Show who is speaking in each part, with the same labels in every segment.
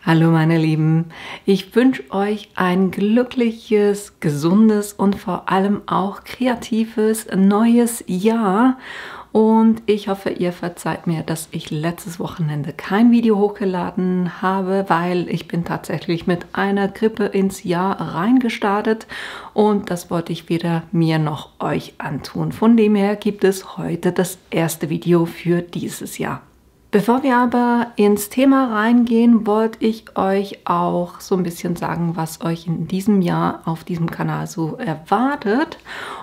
Speaker 1: Hallo meine Lieben, ich wünsche euch ein glückliches, gesundes und vor allem auch kreatives neues Jahr und ich hoffe, ihr verzeiht mir, dass ich letztes Wochenende kein Video hochgeladen habe, weil ich bin tatsächlich mit einer Grippe ins Jahr reingestartet und das wollte ich weder mir noch euch antun. Von dem her gibt es heute das erste Video für dieses Jahr. Bevor wir aber ins Thema reingehen, wollte ich euch auch so ein bisschen sagen, was euch in diesem Jahr auf diesem Kanal so erwartet.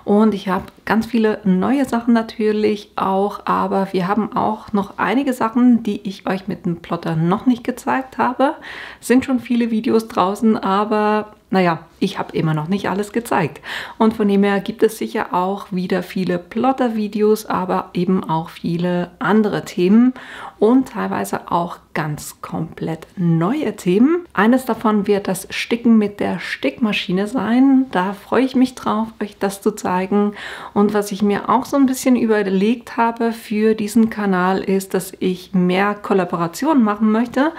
Speaker 1: Und ich habe ganz viele neue Sachen natürlich auch, aber wir haben auch noch einige Sachen, die ich euch mit dem Plotter noch nicht gezeigt habe. Es sind schon viele Videos draußen, aber naja, ich habe immer noch nicht alles gezeigt. Und von dem her gibt es sicher auch wieder viele Plotter-Videos, aber eben auch viele andere Themen und teilweise auch ganz komplett neue Themen. Eines davon wird das Sticken mit der Stickmaschine sein. Da freue ich mich drauf, euch das zu zeigen. Und was ich mir auch so ein bisschen überlegt habe für diesen Kanal ist, dass ich mehr Kollaborationen machen möchte.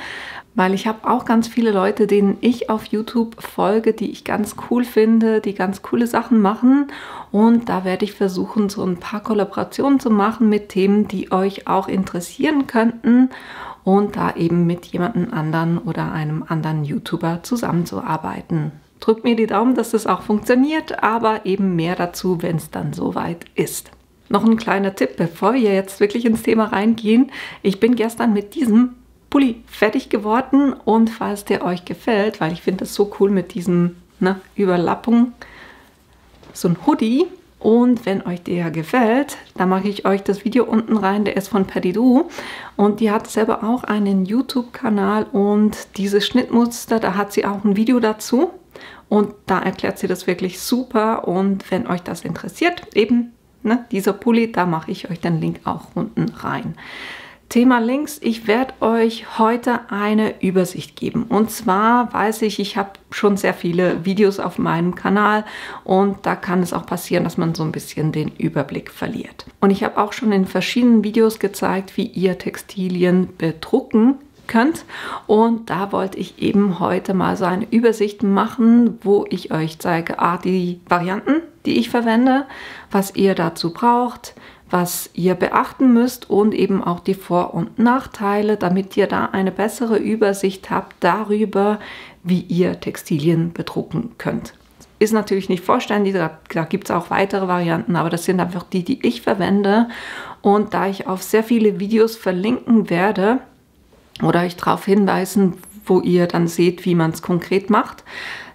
Speaker 1: Weil ich habe auch ganz viele Leute, denen ich auf YouTube folge, die ich ganz cool finde, die ganz coole Sachen machen. Und da werde ich versuchen, so ein paar Kollaborationen zu machen mit Themen, die euch auch interessieren könnten. Und da eben mit jemandem anderen oder einem anderen YouTuber zusammenzuarbeiten. Drückt mir die Daumen, dass das auch funktioniert, aber eben mehr dazu, wenn es dann soweit ist. Noch ein kleiner Tipp, bevor wir jetzt wirklich ins Thema reingehen. Ich bin gestern mit diesem Pulli fertig geworden und falls der euch gefällt, weil ich finde das so cool mit diesem Überlappung, so ein Hoodie. Und wenn euch der gefällt, dann mache ich euch das Video unten rein, der ist von Pedidu und die hat selber auch einen YouTube-Kanal und dieses Schnittmuster, da hat sie auch ein Video dazu und da erklärt sie das wirklich super und wenn euch das interessiert, eben dieser Pulli, da mache ich euch den Link auch unten rein. Thema Links, ich werde euch heute eine Übersicht geben. Und zwar weiß ich habe schon sehr viele Videos auf meinem Kanal und da kann es auch passieren, dass man so ein bisschen den Überblick verliert. Und ich habe auch schon in verschiedenen Videos gezeigt, wie ihr Textilien bedrucken könnt. Und da wollte ich eben heute mal so eine Übersicht machen, wo ich euch zeige, die Varianten, die ich verwende, was ihr dazu braucht, was ihr beachten müsst und eben auch die Vor- und Nachteile, damit ihr da eine bessere Übersicht habt darüber, wie ihr Textilien bedrucken könnt. Ist natürlich nicht vollständig, da gibt es auch weitere Varianten, aber das sind einfach die, die ich verwende. Und da ich auf sehr viele Videos verlinken werde oder euch darauf hinweisen, wo ihr dann seht, wie man es konkret macht,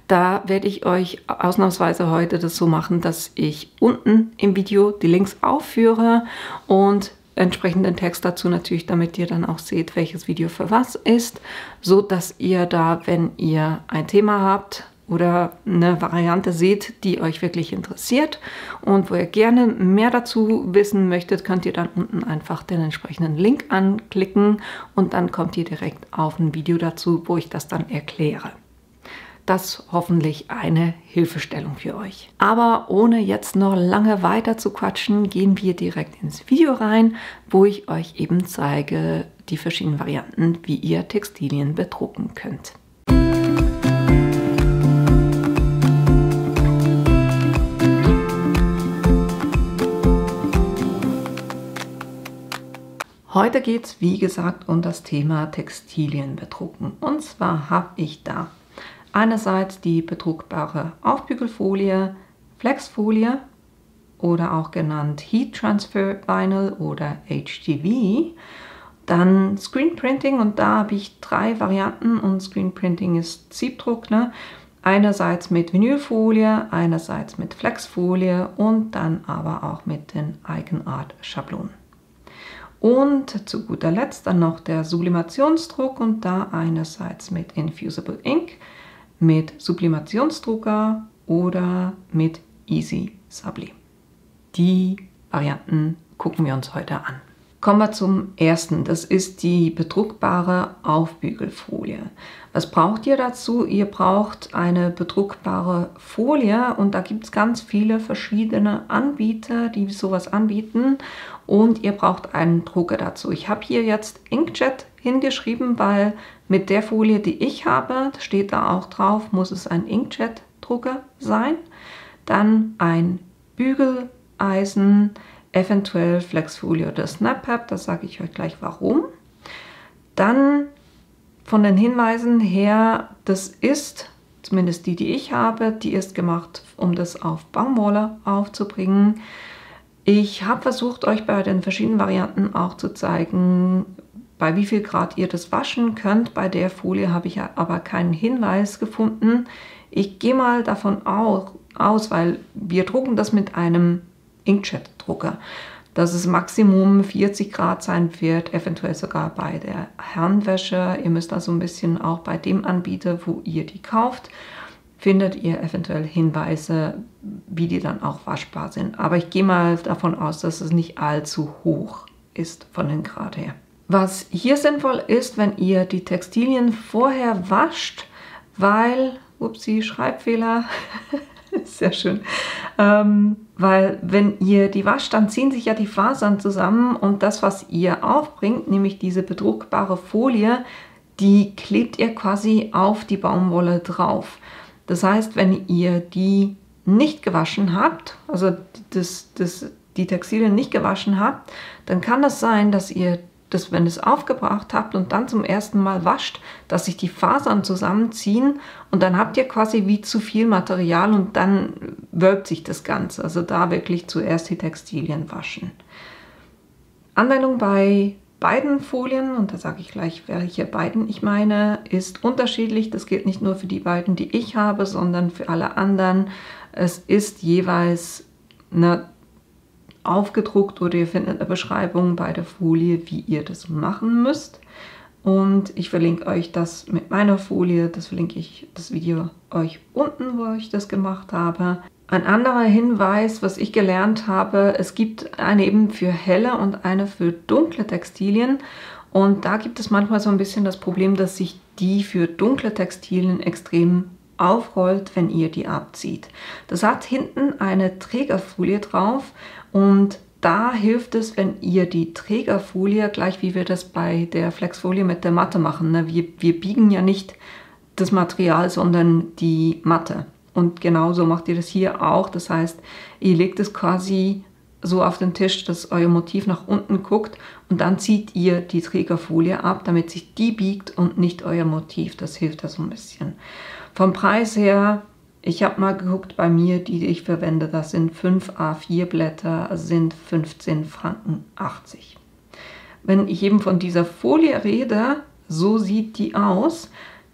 Speaker 1: da werde ich euch ausnahmsweise heute das so machen, dass ich unten im Video die Links aufführe und entsprechenden Text dazu natürlich, damit ihr dann auch seht, welches Video für was ist, so dass ihr da, wenn ihr ein Thema habt oder eine Variante seht, die euch wirklich interessiert und wo ihr gerne mehr dazu wissen möchtet, könnt ihr dann unten einfach den entsprechenden Link anklicken und dann kommt ihr direkt auf ein Video dazu, wo ich das dann erkläre. Das hoffentlich eine Hilfestellung für euch. Aber ohne jetzt noch lange weiter zu quatschen, gehen wir direkt ins Video rein, wo ich euch eben zeige, die verschiedenen Varianten, wie ihr Textilien bedrucken könnt. Heute geht es, wie gesagt, um das Thema Textilien bedrucken. Und zwar habe ich da einerseits die bedruckbare Aufbügelfolie, Flexfolie oder auch genannt Heat Transfer Vinyl oder HTV. Dann Screen Printing und da habe ich 3 Varianten und Screen Printing ist Siebdruck. Einerseits mit Vinylfolie, einerseits mit Flexfolie und dann aber auch mit den Eigenart-Schablonen. Und zu guter Letzt dann noch der Sublimationsdruck und da einerseits mit Infusible Ink, mit Sublimationsdrucker oder mit Easy Sublim. Die Varianten gucken wir uns heute an. Kommen wir zum ersten, das ist die bedruckbare Aufbügelfolie. Was braucht ihr dazu? Ihr braucht eine bedruckbare Folie und da gibt es ganz viele verschiedene Anbieter, die sowas anbieten und ihr braucht einen Drucker dazu. Ich habe hier jetzt Inkjet hingeschrieben, weil Mit der Folie, die ich habe, steht da auch drauf, muss es ein Inkjet-Drucker sein. Dann ein Bügeleisen, eventuell Flexfolie oder Snap-Pad, das sage ich euch gleich warum. Dann von den Hinweisen her, das ist, zumindest die ich habe, die ist gemacht, um das auf Baumwolle aufzubringen. Ich habe versucht, euch bei den verschiedenen Varianten auch zu zeigen, bei wie viel Grad ihr das waschen könnt. Bei der Folie habe ich aber keinen Hinweis gefunden. Ich gehe mal davon aus, weil wir drucken das mit einem Inkjet-Drucker, dass es Maximum 40 Grad sein wird, eventuell sogar bei der Handwäsche. Ihr müsst also ein bisschen auch bei dem Anbieter, wo ihr die kauft, findet ihr eventuell Hinweise, wie die dann auch waschbar sind. Aber ich gehe mal davon aus, dass es nicht allzu hoch ist von den Grad her. Was hier sinnvoll ist, wenn ihr die Textilien vorher wascht, weil, upsie, Schreibfehler, sehr schön, weil wenn ihr die wascht, dann ziehen sich ja die Fasern zusammen und das, was ihr aufbringt, nämlich diese bedruckbare Folie, die klebt ihr quasi auf die Baumwolle drauf. Das heißt, wenn ihr die nicht gewaschen habt, also die Textilien nicht gewaschen habt, dann kann es sein, dass ihr das, wenn ihr es aufgebracht habt und dann zum ersten Mal wascht, dass sich die Fasern zusammenziehen und dann habt ihr quasi wie zu viel Material und dann wölbt sich das Ganze. Also da wirklich zuerst die Textilien waschen. Anwendung bei beiden Folien, und da sage ich gleich, welche beiden ich meine, ist unterschiedlich. Das gilt nicht nur für die beiden, die ich habe, sondern für alle anderen. Es ist jeweils aufgedruckt oder ihr findet eine Beschreibung bei der Folie, wie ihr das machen müsst. Und ich verlinke euch das mit meiner Folie, das verlinke ich das Video euch unten, wo ich das gemacht habe. Ein anderer Hinweis, was ich gelernt habe, es gibt eine eben für helle und eine für dunkle Textilien. Und da gibt es manchmal so ein bisschen das Problem, dass sich die für dunkle Textilien extrem aufrollt, wenn ihr die abzieht. Das hat hinten eine Trägerfolie drauf und da hilft es, wenn ihr die Trägerfolie, gleich wie wir das bei der Flexfolie mit der Matte machen, ne? Wir biegen ja nicht das Material, sondern die Matte. Und genauso macht ihr das hier auch. Das heißt, ihr legt es quasi so auf den Tisch, dass euer Motiv nach unten guckt und dann zieht ihr die Trägerfolie ab, damit sich die biegt und nicht euer Motiv. Das hilft da so ein bisschen. Vom Preis her, ich habe mal geguckt bei mir, die ich verwende, das sind 5 A4 Blätter, sind 15,80 Franken. Wenn ich eben von dieser Folie rede, so sieht die aus.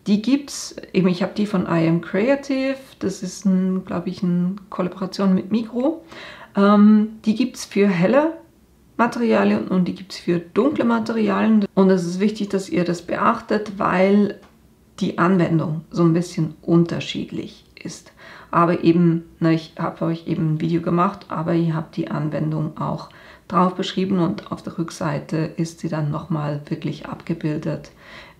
Speaker 1: Die gibt's, eben ich habe die von I Am Creative, das ist, glaube ich, eine Kollaboration mit Migros. Die gibt es für helle Materialien und die gibt es für dunkle Materialien. Und es ist wichtig, dass ihr das beachtet, weil die Anwendung so ein bisschen unterschiedlich ist. Aber eben, ich habe euch eben ein Video gemacht, aber ihr habt die Anwendung auch drauf beschrieben und auf der Rückseite ist sie dann nochmal wirklich abgebildet,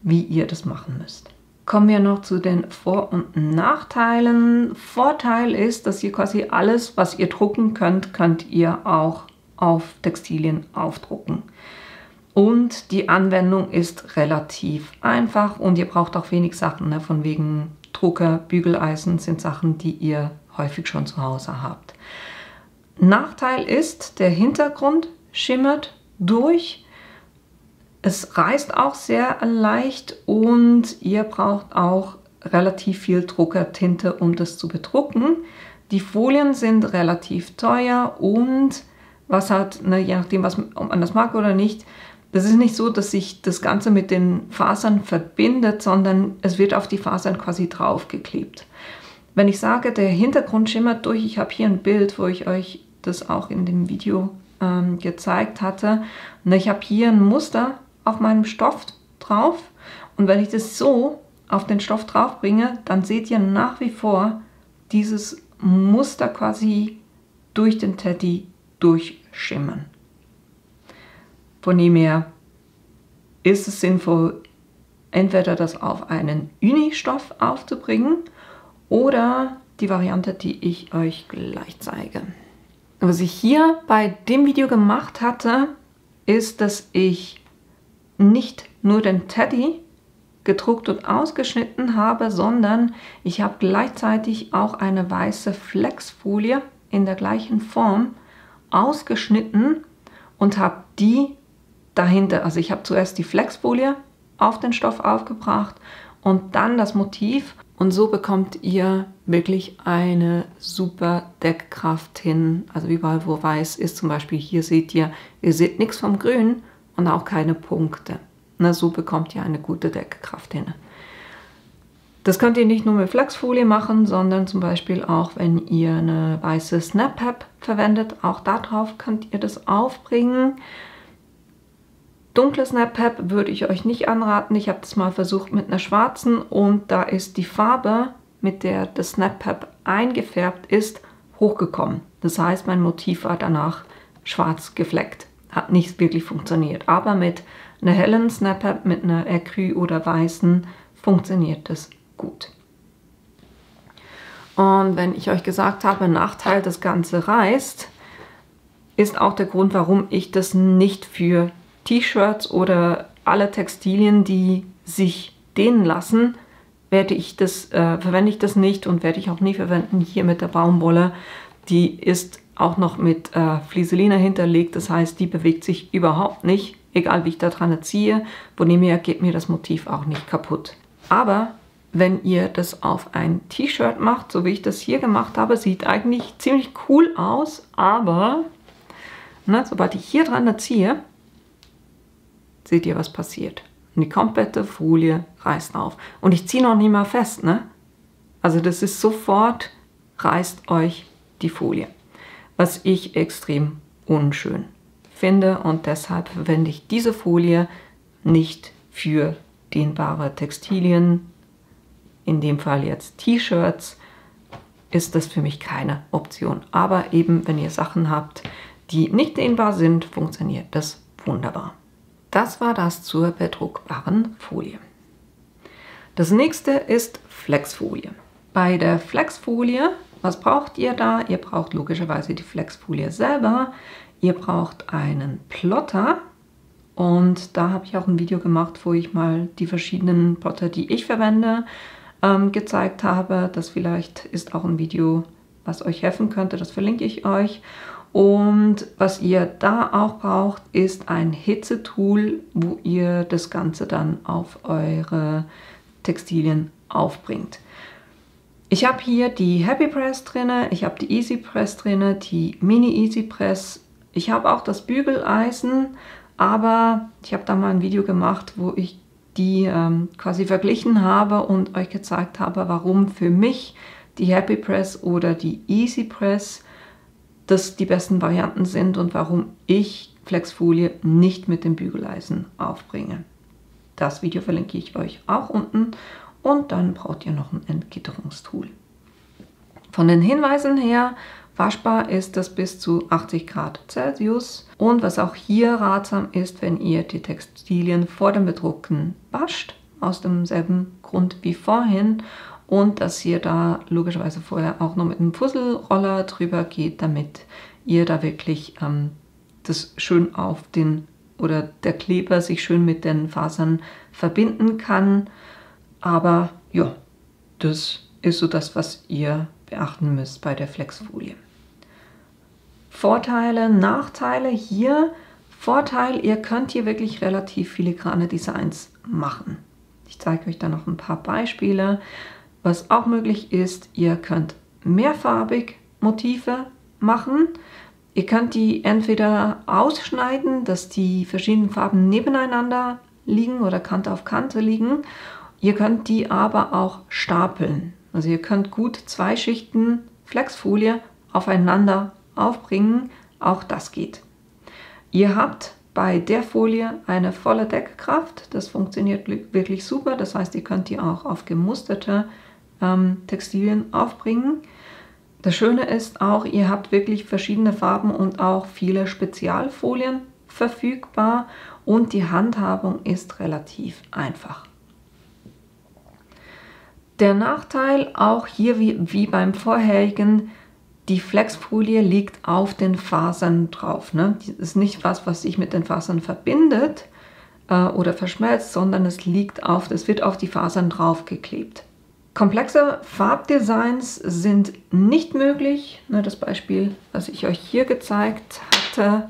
Speaker 1: wie ihr das machen müsst. Kommen wir noch zu den Vor- und Nachteilen. Vorteil ist, dass ihr quasi alles, was ihr drucken könnt, könnt ihr auch auf Textilien aufdrucken. Und die Anwendung ist relativ einfach und ihr braucht auch wenig Sachen, ne? Von wegen Drucker, Bügeleisen sind Sachen, die ihr häufig schon zu Hause habt. Nachteil ist, der Hintergrund schimmert durch. Es reißt auch sehr leicht und ihr braucht auch relativ viel Druckertinte, um das zu bedrucken. Die Folien sind relativ teuer und was halt, je nachdem, ob man das mag oder nicht, das ist nicht so, dass sich das Ganze mit den Fasern verbindet, sondern es wird auf die Fasern quasi draufgeklebt. Wenn ich sage, der Hintergrund schimmert durch, ich habe hier ein Bild, wo ich euch das auch in dem Video gezeigt hatte. Und ich habe hier ein Muster auf meinem Stoff drauf und wenn ich das so auf den Stoff drauf bringe, dann seht ihr nach wie vor dieses Muster quasi durch den Teddy durchschimmern. Von dem her ist es sinnvoll, entweder das auf einen Uni-Stoff aufzubringen oder die Variante, die ich euch gleich zeige. Was ich hier bei dem Video gemacht hatte, ist, dass ich nicht nur den Teddy gedruckt und ausgeschnitten habe, sondern ich habe gleichzeitig auch eine weiße Flexfolie in der gleichen Form ausgeschnitten und habe die dahinter, also ich habe zuerst die Flexfolie auf den Stoff aufgebracht und dann das Motiv und so bekommt ihr wirklich eine super Deckkraft hin. Also überall wo weiß ist, zum Beispiel hier seht ihr seht nichts vom Grün und auch keine Punkte. Na, so bekommt ihr eine gute Deckkraft hin. Das könnt ihr nicht nur mit Flexfolie machen, sondern zum Beispiel auch, wenn ihr eine weiße Snap Pap verwendet. Auch darauf könnt ihr das aufbringen. Dunkle Snap Pap würde ich euch nicht anraten. Ich habe das mal versucht mit einer schwarzen und da ist die Farbe, mit der das Snap Pap eingefärbt ist, hochgekommen. Das heißt, mein Motiv war danach schwarz gefleckt. Hat nicht wirklich funktioniert. Aber mit einer hellen Snap Pap, mit einer Ecru oder weißen, funktioniert das gut. Und wenn ich euch gesagt habe, Nachteil, das Ganze reißt, ist auch der Grund, warum ich das nicht für T-Shirts oder alle Textilien, die sich dehnen lassen, verwende ich das nicht und werde ich auch nie verwenden. Hier mit der Baumwolle, die ist auch noch mit Flieselina hinterlegt, das heißt, die bewegt sich überhaupt nicht, egal wie ich da dran ziehe. Von dem her geht mir das Motiv auch nicht kaputt. Aber wenn ihr das auf ein T-Shirt macht, so wie ich das hier gemacht habe, sieht eigentlich ziemlich cool aus, aber sobald ich hier dran ziehe, seht ihr, was passiert. Und die komplette Folie reißt auf. Und ich ziehe noch nicht mal fest, ne? Also das ist sofort, reißt euch die Folie. Was ich extrem unschön finde und deshalb verwende ich diese Folie nicht für dehnbare Textilien. In dem Fall jetzt T-Shirts ist das für mich keine Option. Aber eben, wenn ihr Sachen habt, die nicht dehnbar sind, funktioniert das wunderbar. Das war das zur bedruckbaren Folie. Das nächste ist Flexfolie. Bei der Flexfolie, was braucht ihr da? Ihr braucht logischerweise die Flexfolie selber. Ihr braucht einen Plotter. Und da habe ich auch ein Video gemacht, wo ich mal die verschiedenen Plotter, die ich verwende, gezeigt habe. Das vielleicht ist auch ein Video, was euch helfen könnte. Das verlinke ich euch. Und was ihr da auch braucht, ist ein Hitzetool, wo ihr das Ganze dann auf eure Textilien aufbringt. Ich habe hier die Happy Press drin, ich habe die Easy Press drin, die Mini Easy Press. Ich habe auch das Bügeleisen, aber ich habe da mal ein Video gemacht, wo ich die quasi verglichen habe und euch gezeigt habe, warum für mich die Happy Press oder die Easy Press das die besten Varianten sind und warum ich Flexfolie nicht mit dem Bügeleisen aufbringe. Das Video verlinke ich euch auch unten und dann braucht ihr noch ein Entgitterungstool. Von den Hinweisen her, waschbar ist das bis zu 80 Grad Celsius und was auch hier ratsam ist, wenn ihr die Textilien vor dem Bedrucken wascht, aus demselben Grund wie vorhin, und dass ihr da logischerweise vorher auch noch mit einem Fusselroller drüber geht, damit ihr da wirklich das schön auf den, oder der Kleber sich schön mit den Fasern verbinden kann. Aber ja, das ist so das, was ihr beachten müsst bei der Flexfolie. Vorteile, Nachteile hier. Vorteil, ihr könnt hier wirklich relativ filigrane Designs machen. Ich zeige euch da noch ein paar Beispiele. Was auch möglich ist, ihr könnt mehrfarbig Motive machen. Ihr könnt die entweder ausschneiden, dass die verschiedenen Farben nebeneinander liegen oder Kante auf Kante liegen. Ihr könnt die aber auch stapeln. Also ihr könnt gut 2 Schichten Flexfolie aufeinander aufbringen. Auch das geht. Ihr habt bei der Folie eine volle Deckkraft. Das funktioniert wirklich super. Das heißt, ihr könnt die auch auf gemusterte Textilien aufbringen. Das Schöne ist auch, ihr habt wirklich verschiedene Farben und auch viele Spezialfolien verfügbar und die Handhabung ist relativ einfach. Der Nachteil auch hier wie beim vorherigen, die Flexfolie liegt auf den Fasern drauf. Ne? Das ist nicht was sich mit den Fasern verbindet, oder verschmelzt, sondern es wird auf die Fasern draufgeklebt. Komplexe Farbdesigns sind nicht möglich. Das Beispiel, was ich euch hier gezeigt hatte,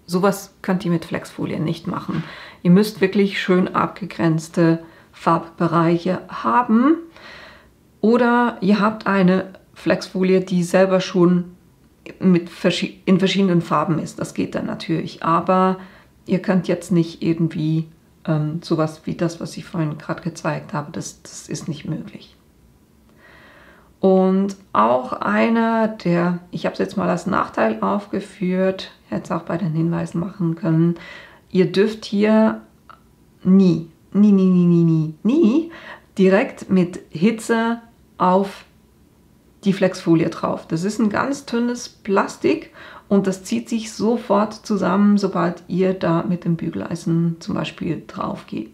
Speaker 1: sowas könnt ihr mit Flexfolie nicht machen. Ihr müsst wirklich schön abgegrenzte Farbbereiche haben oder ihr habt eine Flexfolie, die selber schon in verschiedenen Farben ist. Das geht dann natürlich, aber ihr könnt jetzt nicht irgendwie sowas wie das, was ich vorhin gerade gezeigt habe, das ist nicht möglich. Und auch ich habe es jetzt mal als Nachteil aufgeführt, hätte es auch bei den Hinweisen machen können, ihr dürft hier nie direkt mit Hitze auf die Flexfolie drauf. Das ist ein ganz dünnes Plastik und das zieht sich sofort zusammen, sobald ihr da mit dem Bügeleisen zum Beispiel drauf geht.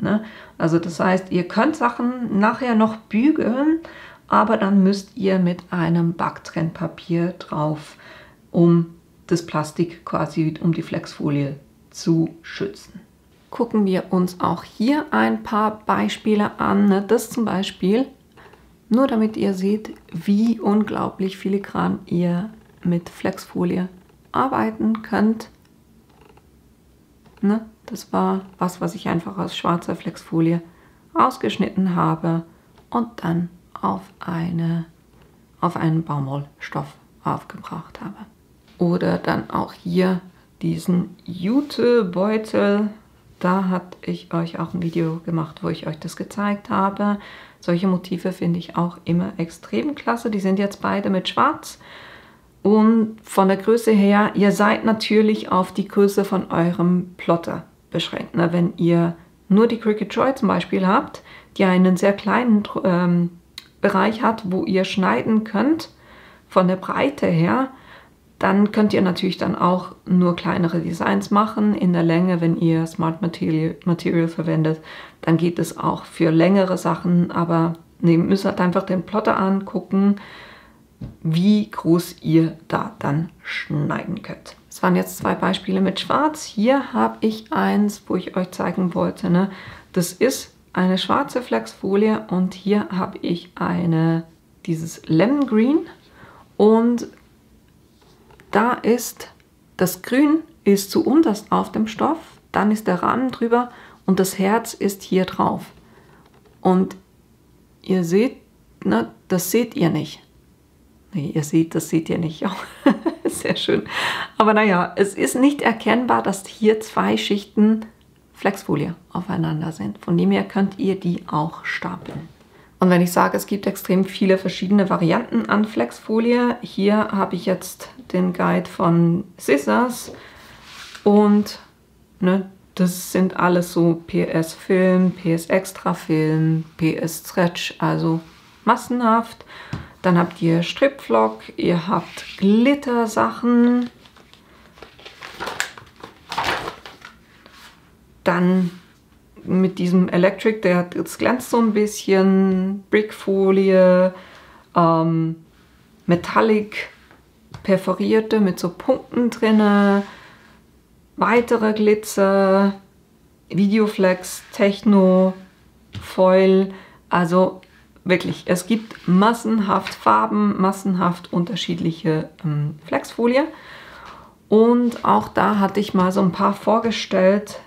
Speaker 1: Also das heißt, ihr könnt Sachen nachher noch bügeln, aber dann müsst ihr mit einem Backtrennpapier drauf, um das Plastik quasi, um die Flexfolie zu schützen. Gucken wir uns auch hier ein paar Beispiele an. Das zum Beispiel, nur damit ihr seht, wie unglaublich filigran ihr mit Flexfolie arbeiten könnt. Das war was ich einfach aus schwarzer Flexfolie ausgeschnitten habe und dann auf einen Baumwollstoff aufgebracht habe. Oder dann auch hier diesen Jutebeutel. Da hatte ich euch auch ein Video gemacht, wo ich euch das gezeigt habe. Solche Motive finde ich auch immer extrem klasse. Die sind jetzt beide mit Schwarz. Und von der Größe her, ihr seid natürlich auf die Größe von eurem Plotter beschränkt. Wenn ihr nur die Cricut Joy zum Beispiel habt, die einen sehr kleinen Bereich hat, wo ihr schneiden könnt, von der Breite her, dann könnt ihr natürlich dann auch nur kleinere Designs machen in der Länge. Wenn ihr Smart Material verwendet, dann geht es auch für längere Sachen, aber ihr müsst halt einfach den Plotter angucken, wie groß ihr da dann schneiden könnt. Das waren jetzt zwei Beispiele mit Schwarz. Hier habe ich eins, wo ich euch zeigen wollte. Das ist eine schwarze Flexfolie und hier habe ich dieses Lemon Green und da ist das Grün ist zuunterst auf dem Stoff, dann ist der Rahmen drüber und das Herz ist hier drauf. Und ihr seht, das seht ihr nicht. Nee, das seht ihr nicht. Sehr schön. Aber naja, es ist nicht erkennbar, dass hier zwei Schichten Flexfolie aufeinander sind. Von dem her könnt ihr die auch stapeln. Und wenn ich sage, es gibt extrem viele verschiedene Varianten an Flexfolie, hier habe ich jetzt den Guide von Scissors und das sind alles so PS Film, PS Extra Film, PS Stretch, also massenhaft. Dann habt ihr Stripflock, ihr habt Glittersachen, dann mit diesem Electric, das glänzt so ein bisschen, Brickfolie, Metallic perforierte mit so Punkten drinne, weitere Glitzer, Videoflex, Techno, Foil, also wirklich, es gibt massenhaft Farben, massenhaft unterschiedliche Flexfolie und auch da hatte ich mal so ein paar vorgestellt,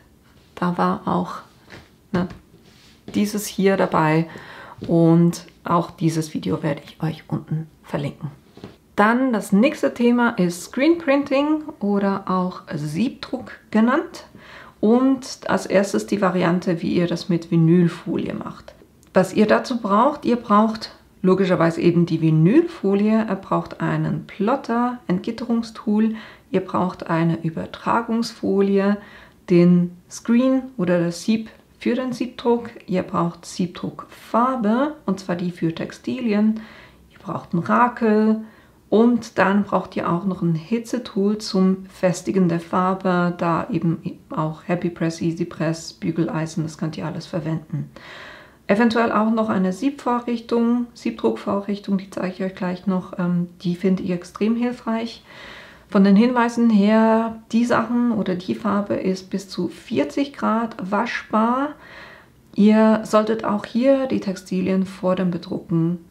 Speaker 1: da war auch dieses hier dabei und auch dieses Video werde ich euch unten verlinken. Dann das nächste Thema ist Screen Printing oder auch Siebdruck genannt und als erstes die Variante, wie ihr das mit Vinylfolie macht. Was ihr dazu braucht, ihr braucht logischerweise eben die Vinylfolie, ihr braucht einen Plotter, Entgitterungstool, ihr braucht eine Übertragungsfolie, den Screen oder das Sieb für den Siebdruck, ihr braucht Siebdruckfarbe und zwar die für Textilien, ihr braucht einen Rakel und dann braucht ihr auch noch ein Hitzetool zum Festigen der Farbe, da eben auch Happy Press, Easy Press, Bügeleisen, das könnt ihr alles verwenden. Eventuell auch noch eine Siebdruckvorrichtung, die zeige ich euch gleich noch, die finde ich extrem hilfreich. Von den Hinweisen her, die Sachen oder die Farbe ist bis zu 40 Grad waschbar. Ihr solltet auch hier die Textilien vor dem Bedrucken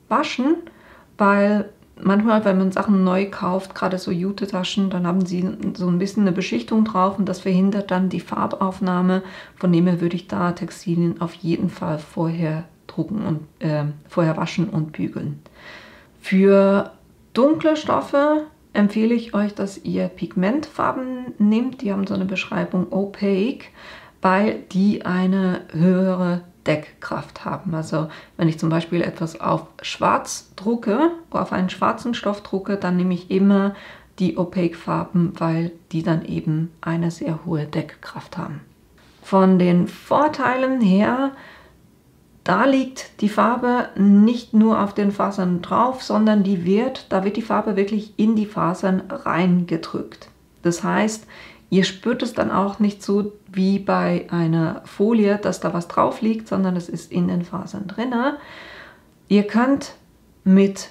Speaker 1: waschen, weil manchmal, wenn man Sachen neu kauft, gerade so Jute-Taschen, dann haben sie so ein bisschen eine Beschichtung drauf und das verhindert dann die Farbaufnahme. Von dem her würde ich da Textilien auf jeden Fall vorher drucken und vorher waschen und bügeln. Für dunkle Stoffe empfehle ich euch, dass ihr Pigmentfarben nehmt. Die haben so eine Beschreibung Opaque, weil die eine höhere Deckkraft haben. Also wenn ich zum Beispiel etwas auf schwarz drucke, auf einen schwarzen Stoff drucke, dann nehme ich immer die Opaque-Farben, weil die dann eben eine sehr hohe Deckkraft haben. Von den Vorteilen her, da liegt die Farbe nicht nur auf den Fasern drauf, sondern da wird die Farbe wirklich in die Fasern reingedrückt. Das heißt, ihr spürt es dann auch nicht so wie bei einer Folie, dass da was drauf liegt, sondern es ist in den Fasern drin. Ihr könnt mit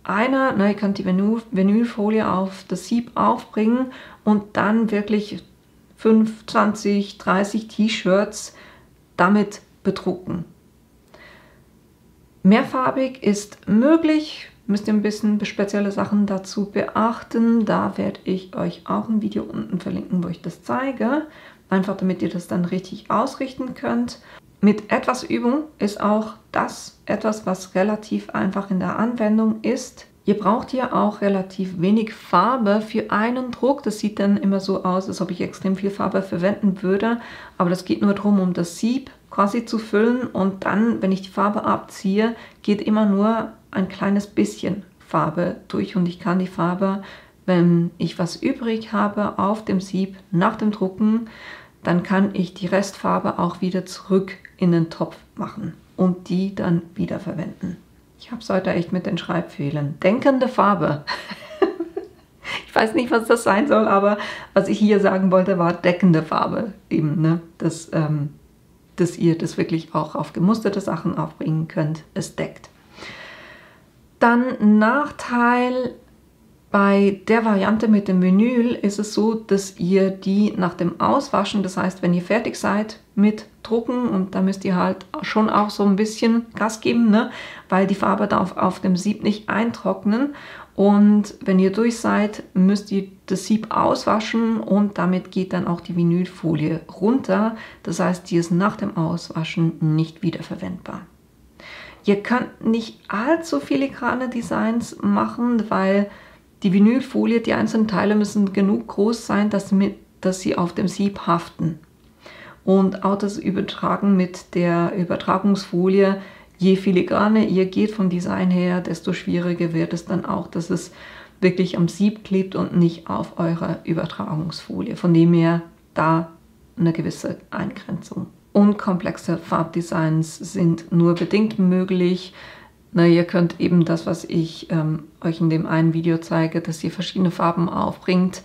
Speaker 1: ihr könnt die Vinylfolie auf das Sieb aufbringen und dann wirklich 5, 20, 30 T-Shirts damit bedrucken. Mehrfarbig ist möglich, müsst ihr ein bisschen spezielle Sachen dazu beachten. Da werde ich euch auch ein Video unten verlinken, wo ich das zeige. Einfach damit ihr das dann richtig ausrichten könnt. Mit etwas Übung ist auch das etwas, was relativ einfach in der Anwendung ist. Ihr braucht hier auch relativ wenig Farbe für einen Druck. Das sieht dann immer so aus, als ob ich extrem viel Farbe verwenden würde. Aber das geht nur darum, um das Sieb quasi zu füllen. Und dann, wenn ich die Farbe abziehe, geht immer nur ein kleines bisschen Farbe durch. Und ich kann die Farbe, wenn ich was übrig habe auf dem Sieb nach dem Drucken, dann kann ich die Restfarbe auch wieder zurück in den Topf machen und die dann wieder verwenden. Ich habe es heute echt mit den Schreibfehlern. Denkende Farbe. Ich weiß nicht, was das sein soll, aber was ich hier sagen wollte, war deckende Farbe. Eben, ne? Dass ihr das wirklich auch auf gemusterte Sachen aufbringen könnt. Es deckt. Dann Nachteil bei der Variante mit dem Vinyl ist es so, dass ihr die nach dem Auswaschen, das heißt, wenn ihr fertig seid mit Drucken, und da müsst ihr halt schon auch so ein bisschen Gas geben, ne? Weil die Farbe darf auf dem Sieb nicht eintrocknen. Und wenn ihr durch seid, müsst ihr das Sieb auswaschen und damit geht dann auch die Vinylfolie runter. Das heißt, die ist nach dem Auswaschen nicht wiederverwendbar. Ihr könnt nicht allzu filigrane Designs machen, weil die Vinylfolie, die einzelnen Teile müssen genug groß sein, dass sie auf dem Sieb haften. Und auch das Übertragen mit der Übertragungsfolie, je filigraner ihr geht vom Design her, desto schwieriger wird es dann auch, dass es wirklich am Sieb klebt und nicht auf eurer Übertragungsfolie. Von dem her da eine gewisse Eingrenzung. Unkomplexe Farbdesigns sind nur bedingt möglich. Na, ihr könnt eben das, was ich euch in dem einen Video zeige, dass ihr verschiedene Farben aufbringt.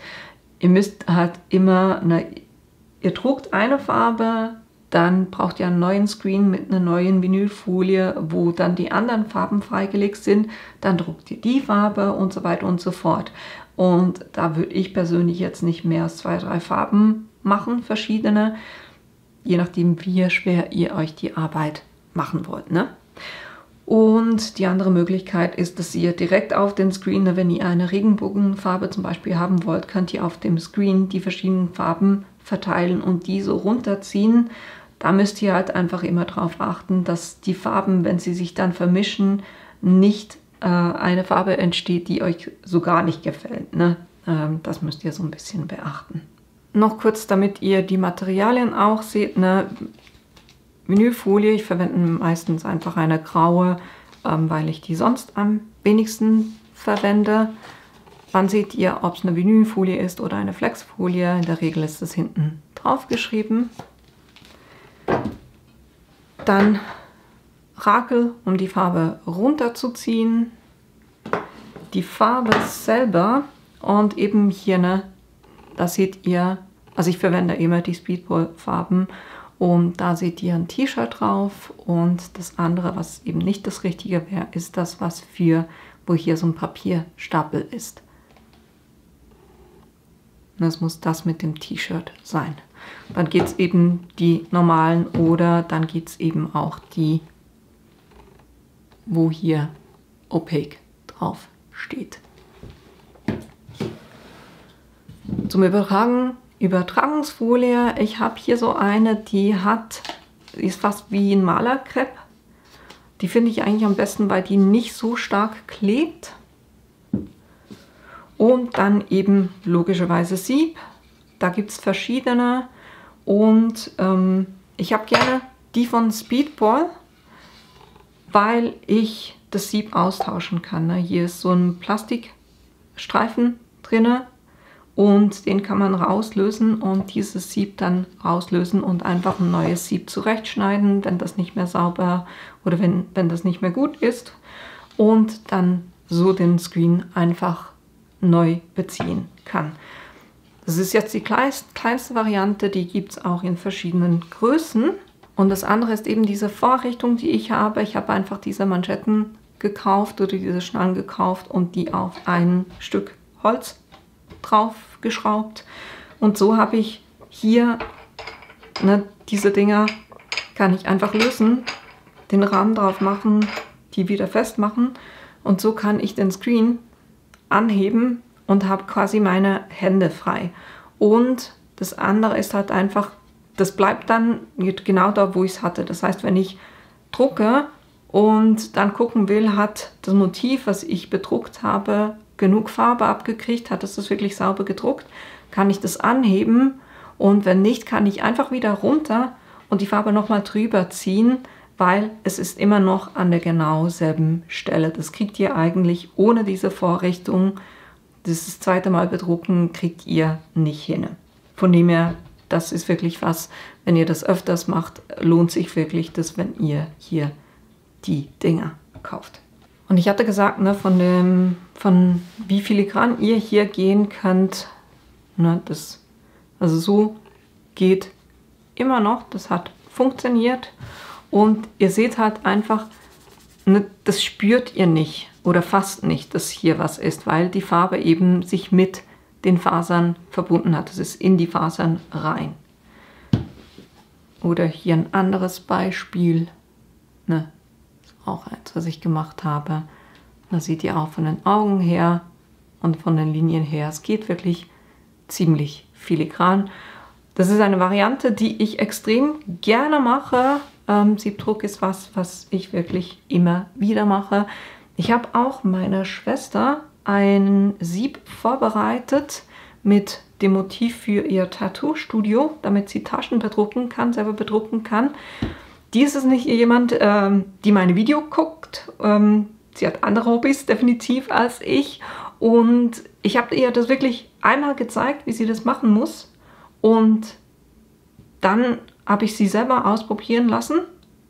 Speaker 1: Ihr müsst halt immer, ihr druckt eine Farbe, dann braucht ihr einen neuen Screen mit einer neuen Vinylfolie, wo dann die anderen Farben freigelegt sind. Dann druckt ihr die Farbe und so weiter und so fort. Und da würde ich persönlich jetzt nicht mehr als 2, 3 Farben machen, verschiedene, je nachdem, wie schwer ihr euch die Arbeit machen wollt, ne? Und die andere Möglichkeit ist, dass ihr direkt auf den Screen, wenn ihr eine Regenbogenfarbe zum Beispiel haben wollt, könnt ihr auf dem Screen die verschiedenen Farben verteilen und die so runterziehen. Da müsst ihr halt einfach immer darauf achten, dass die Farben, wenn sie sich dann vermischen, nicht eine Farbe entsteht, die euch so gar nicht gefällt, ne? Das müsst ihr so ein bisschen beachten. Noch kurz, damit ihr die Materialien auch seht, ne? Vinylfolie, ich verwende meistens einfach eine graue, weil ich die sonst am wenigsten verwende. Wann seht ihr, ob es eine Vinylfolie ist oder eine Flexfolie? In der Regel ist es hinten drauf geschrieben. Dann Rakel, um die Farbe runterzuziehen. Die Farbe selber und eben hier, ne, da seht ihr, also ich verwende immer die Speedball-Farben. Und da seht ihr ein T-Shirt drauf und das andere, was eben nicht das Richtige wäre, ist das, wo hier so ein Papierstapel ist. Das muss das mit dem T-Shirt sein. Dann geht es eben die normalen oder dann geht es eben auch die, wo hier Opaque drauf steht. Zum Übertragungsfolie, ich habe hier so eine, die ist fast wie ein Malerkrepp. Die finde ich eigentlich am besten, weil die nicht so stark klebt. Und dann eben logischerweise Sieb. Da gibt es verschiedene. Und ich habe gerne die von Speedball, weil ich das Sieb austauschen kann. Ne? Hier ist so ein Plastikstreifen drin und den kann man rauslösen und dieses Sieb dann rauslösen und einfach ein neues Sieb zurechtschneiden, wenn das nicht mehr sauber oder wenn das nicht mehr gut ist. Und dann so den Screen einfach neu beziehen kann. Das ist jetzt die kleinste Variante, die gibt es auch in verschiedenen Größen. Und das andere ist eben diese Vorrichtung, die ich habe. Ich habe einfach diese Manschetten gekauft oder diese Schnallen gekauft und die auf ein Stück Holz drauf geschraubt. Und so habe ich hier, ne, diese Dinger kann ich einfach lösen, den Rahmen drauf machen, die wieder festmachen. Und so kann ich den Screen anheben und habe quasi meine Hände frei. Und das andere ist halt einfach, das bleibt dann genau da, wo ich es hatte. Das heißt, wenn ich drucke und dann gucken will, hat das Motiv, was ich bedruckt habe, genug Farbe abgekriegt, hat es das wirklich sauber gedruckt, kann ich das anheben und wenn nicht, kann ich einfach wieder runter und die Farbe nochmal drüber ziehen, weil es ist immer noch an der genau selben Stelle. Das kriegt ihr eigentlich ohne diese Vorrichtung, das zweite Mal bedrucken, kriegt ihr nicht hin. Von dem her, das ist wirklich was, wenn ihr das öfters macht, lohnt sich wirklich das, wenn ihr hier die Dinger kauft. Und ich hatte gesagt, ne, von wie filigran ihr hier gehen könnt, ne, also so geht immer noch, das hat funktioniert und ihr seht halt einfach, ne, das spürt ihr nicht oder fast nicht, dass hier was ist, weil die Farbe eben sich mit den Fasern verbunden hat. Es ist in die Fasern rein. Oder hier ein anderes Beispiel, ne, auch eins, was ich gemacht habe. Da seht ihr auch von den Augen her und von den Linien her. Es geht wirklich ziemlich filigran. Das ist eine Variante, die ich extrem gerne mache. Siebdruck ist was ich wirklich immer wieder mache. Ich habe auch meiner Schwester ein Sieb vorbereitet mit dem Motiv für ihr Tattoo-Studio, damit sie Taschen bedrucken kann, selber bedrucken kann. Die ist es nicht jemand, die meine Video guckt. Sie hat andere Hobbys definitiv als ich. Und ich habe ihr das wirklich einmal gezeigt, wie sie das machen muss. Und dann habe ich sie selber ausprobieren lassen.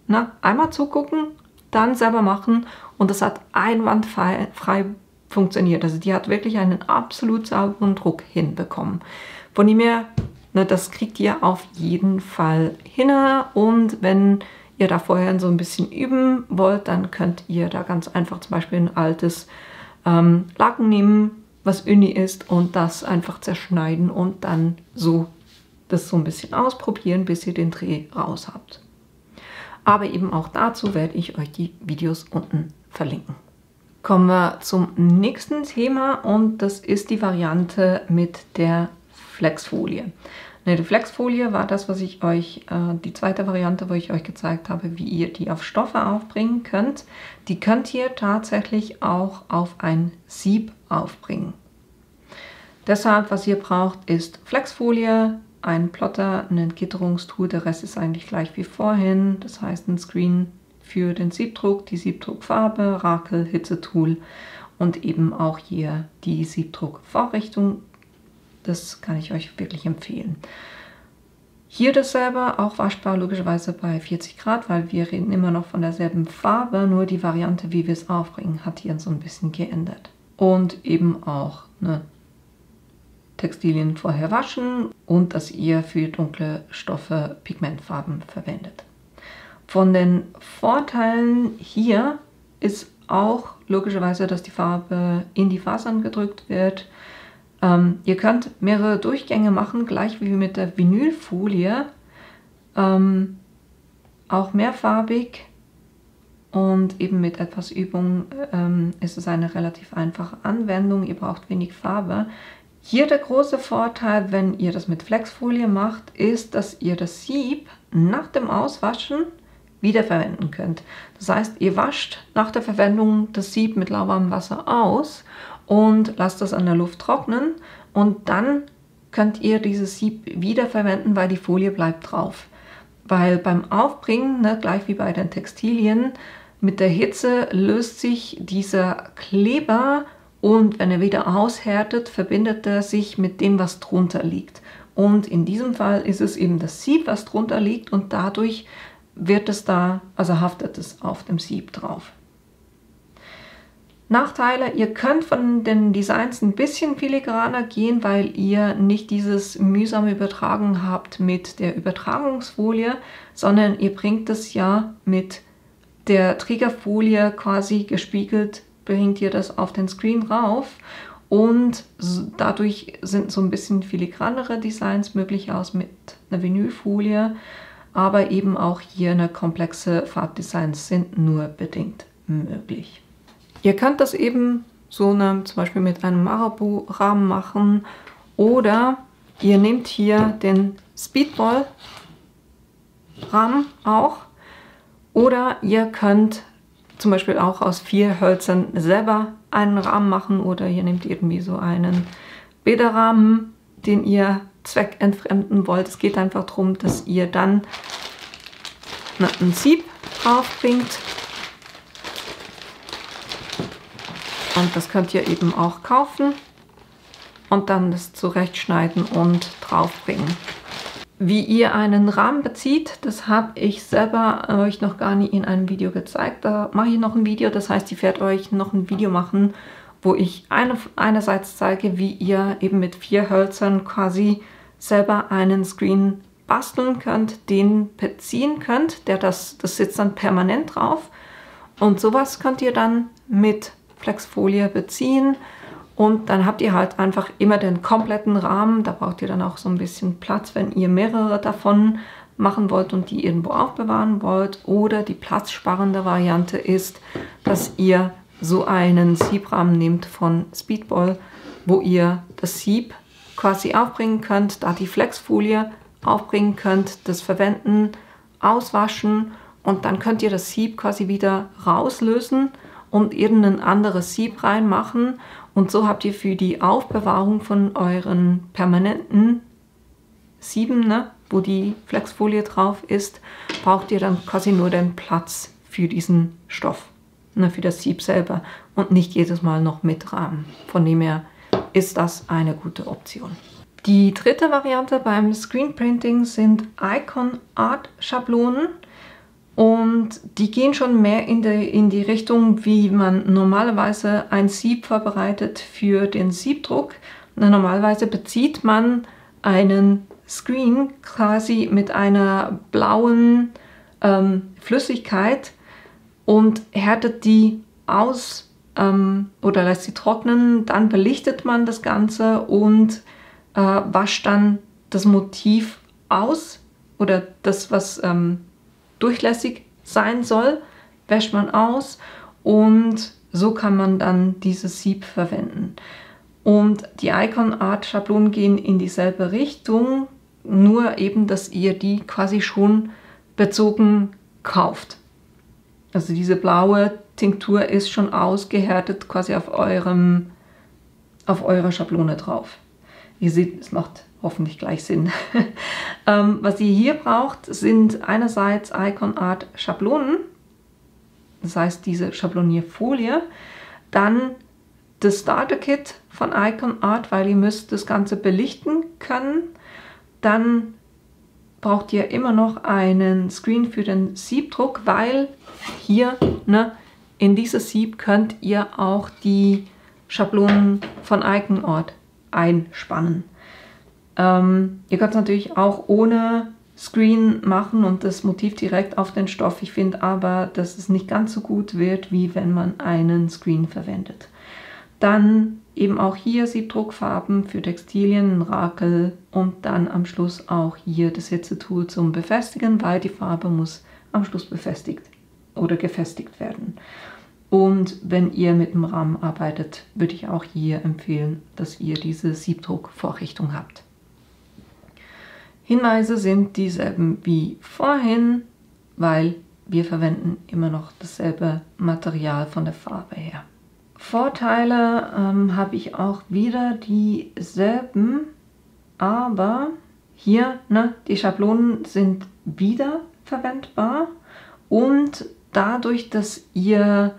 Speaker 1: Na, einmal zugucken, dann selber machen. Und das hat einwandfrei funktioniert. Also die hat wirklich einen absolut sauberen Druck hinbekommen. Von dem her, ne, das kriegt ihr auf jeden Fall hin. Und wenn ihr da vorher so ein bisschen üben wollt, dann könnt ihr da ganz einfach zum Beispiel ein altes Laken nehmen, was Uni ist, und das einfach zerschneiden und dann so das so ein bisschen ausprobieren, bis ihr den Dreh raus habt. Aber eben auch dazu werde ich euch die Videos unten verlinken. Kommen wir zum nächsten Thema und das ist die Variante mit der Flexfolie. Die Flexfolie war das, was ich euch, die zweite Variante, wo ich euch gezeigt habe, wie ihr die auf Stoffe aufbringen könnt. Die könnt ihr tatsächlich auch auf ein Sieb aufbringen. Deshalb, was ihr braucht, ist Flexfolie, ein Plotter, ein Entgitterungstool, der Rest ist eigentlich gleich wie vorhin. Das heißt ein Screen für den Siebdruck, die Siebdruckfarbe, Rakel, Hitzetool und eben auch hier die Siebdruckvorrichtung. Das kann ich euch wirklich empfehlen. Hier dasselbe, auch waschbar logischerweise bei 40 Grad, weil wir reden immer noch von derselben Farbe, nur die Variante, wie wir es aufbringen, hat hier so ein bisschen geändert. Und eben auch Textilien vorher waschen und dass ihr für dunkle Stoffe Pigmentfarben verwendet. Von den Vorteilen hier ist auch logischerweise, dass die Farbe in die Fasern gedrückt wird. Ihr könnt mehrere Durchgänge machen, gleich wie mit der Vinylfolie, auch mehrfarbig, und eben mit etwas Übung ist es eine relativ einfache Anwendung. Ihr braucht wenig Farbe. Hier der große Vorteil, wenn ihr das mit Flexfolie macht, ist, dass ihr das Sieb nach dem Auswaschen wiederverwenden könnt. Das heißt, ihr wascht nach der Verwendung das Sieb mit lauwarmem Wasser aus und lasst das an der Luft trocknen, und dann könnt ihr dieses Sieb wiederverwenden, weil die Folie bleibt drauf. Weil beim Aufbringen, ne, gleich wie bei den Textilien, mit der Hitze löst sich dieser Kleber, und wenn er wieder aushärtet, verbindet er sich mit dem, was drunter liegt. Und in diesem Fall ist es eben das Sieb, was drunter liegt, und dadurch wird es da, also haftet es auf dem Sieb drauf. Nachteile: Ihr könnt von den Designs ein bisschen filigraner gehen, weil ihr nicht dieses mühsame Übertragen habt mit der Übertragungsfolie, sondern ihr bringt es ja mit der Trägerfolie quasi gespiegelt, bringt ihr das auf den Screen rauf, und dadurch sind so ein bisschen filigranere Designs möglich aus mit einer Vinylfolie, aber eben auch hier eine komplexe Farbdesigns sind nur bedingt möglich. Ihr könnt das eben so zum Beispiel mit einem Marabu-Rahmen machen, oder ihr nehmt hier den Speedball-Rahmen auch, oder ihr könnt zum Beispiel auch aus 4 Hölzern selber einen Rahmen machen, oder ihr nehmt irgendwie so einen Bäderrahmen, den ihr zweckentfremden wollt. Es geht einfach darum, dass ihr dann ein Sieb drauf bringt. Und das könnt ihr eben auch kaufen und dann das zurechtschneiden und draufbringen. Wie ihr einen Rahmen bezieht, das habe ich selber euch noch gar nie in einem Video gezeigt. Da mache ich noch ein Video, das heißt, ich werde euch noch ein Video machen, wo ich einerseits zeige, wie ihr eben mit 4 Hölzern quasi selber einen Screen basteln könnt, den beziehen könnt, das sitzt dann permanent drauf, und sowas könnt ihr dann mit Flexfolie beziehen, und dann habt ihr halt einfach immer den kompletten Rahmen. Da braucht ihr dann auch so ein bisschen Platz, wenn ihr mehrere davon machen wollt und die irgendwo aufbewahren wollt. Oder die platzsparende Variante ist, dass ihr so einen Siebrahmen nehmt von Speedball, wo ihr das Sieb quasi aufbringen könnt, da die Flexfolie aufbringen könnt, das verwenden, auswaschen, und dann könnt ihr das Sieb quasi wieder rauslösen und irgendein anderes Sieb reinmachen, und so habt ihr für die Aufbewahrung von euren permanenten Sieben, ne, wo die Flexfolie drauf ist, braucht ihr dann quasi nur den Platz für diesen Stoff, ne, für das Sieb selber, und nicht jedes Mal noch mit Rahmen. Von dem her ist das eine gute Option. Die dritte Variante beim Screenprinting sind Icon Art Schablonen. Und die gehen schon mehr in die Richtung, wie man normalerweise ein Sieb vorbereitet für den Siebdruck. Normalerweise bezieht man einen Screen quasi mit einer blauen Flüssigkeit und härtet die aus oder lässt sie trocknen. Dann belichtet man das Ganze und wascht dann das Motiv aus, oder das, was durchlässig sein soll, wäscht man aus, und so kann man dann dieses Sieb verwenden. Und die Icon Art Schablonen gehen in dieselbe Richtung, nur eben, dass ihr die quasi schon bezogen kauft. Also diese blaue Tinktur ist schon ausgehärtet quasi auf eurer Schablone drauf. Ihr seht, es macht hoffentlich gleich Sinn. Was ihr hier braucht, sind einerseits Icon Art Schablonen, das heißt diese Schablonierfolie, dann das Starter Kit von Icon Art, weil ihr müsst das Ganze belichten können. Dann braucht ihr immer noch einen Screen für den Siebdruck, weil hier, ne, in dieses Sieb könnt ihr auch die Schablonen von Icon Art einspannen. Ihr könnt es natürlich auch ohne Screen machen und das Motiv direkt auf den Stoff. Ich finde aber, dass es nicht ganz so gut wird, wie wenn man einen Screen verwendet. Dann eben auch hier Siebdruckfarben für Textilien, ein Rakel und dann am Schluss auch hier das Hitzetool zum Befestigen, weil die Farbe muss am Schluss befestigt oder gefestigt werden. Und wenn ihr mit dem Rahmen arbeitet, würde ich auch hier empfehlen, dass ihr diese Siebdruckvorrichtung habt. Hinweise sind dieselben wie vorhin, weil wir verwenden immer noch dasselbe Material von der Farbe her. Vorteile habe ich auch wieder dieselben, aber hier, die Schablonen sind wiederverwendbar und dadurch, dass ihr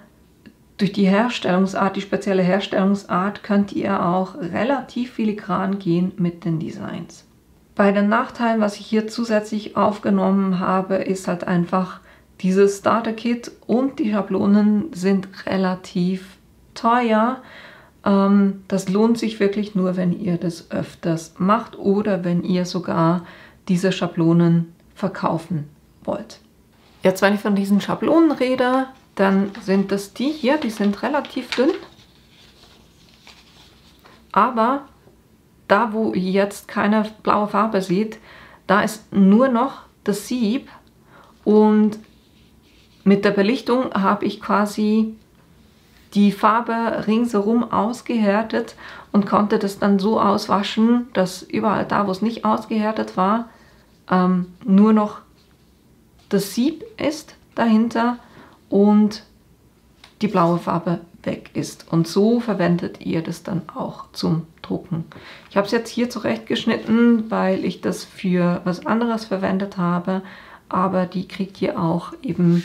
Speaker 1: durch die Herstellungsart, die spezielle Herstellungsart, könnt ihr auch relativ filigran gehen mit den Designs. Bei den Nachteilen, was ich hier zusätzlich aufgenommen habe, ist halt einfach dieses Starter-Kit und die Schablonen sind relativ teuer. Das lohnt sich wirklich nur, wenn ihr das öfters macht oder wenn ihr sogar diese Schablonen verkaufen wollt. Jetzt, wenn ich von diesen Schablonen rede, dann sind das die hier, die sind relativ dünn. Aber da, wo ihr jetzt keine blaue Farbe seht, da ist nur noch das Sieb und mit der Belichtung habe ich quasi die Farbe ringsherum ausgehärtet und konnte das dann so auswaschen, dass überall da, wo es nicht ausgehärtet war, nur noch das Sieb ist dahinter und die blaue Farbe weg ist. Und so verwendet ihr das dann auch zum Drucken. Ich habe es jetzt hier zurechtgeschnitten, weil ich das für was anderes verwendet habe, aber die kriegt ihr auch eben,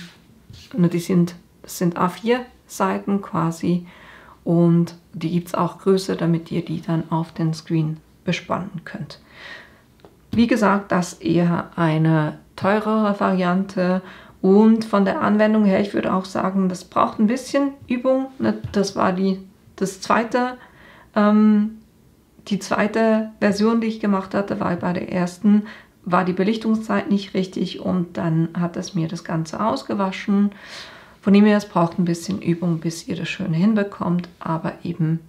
Speaker 1: das sind A4 Seiten quasi und die gibt es auch größer, damit ihr die dann auf den Screen bespannen könnt. Wie gesagt, das ist eher eine teurere Variante und von der Anwendung her, ich würde auch sagen, das braucht ein bisschen Übung. Das war die zweite Version, die ich gemacht hatte, weil bei der ersten war die Belichtungszeit nicht richtig und dann hat es mir das Ganze ausgewaschen. Von dem her, es braucht ein bisschen Übung, bis ihr das schön hinbekommt, aber eben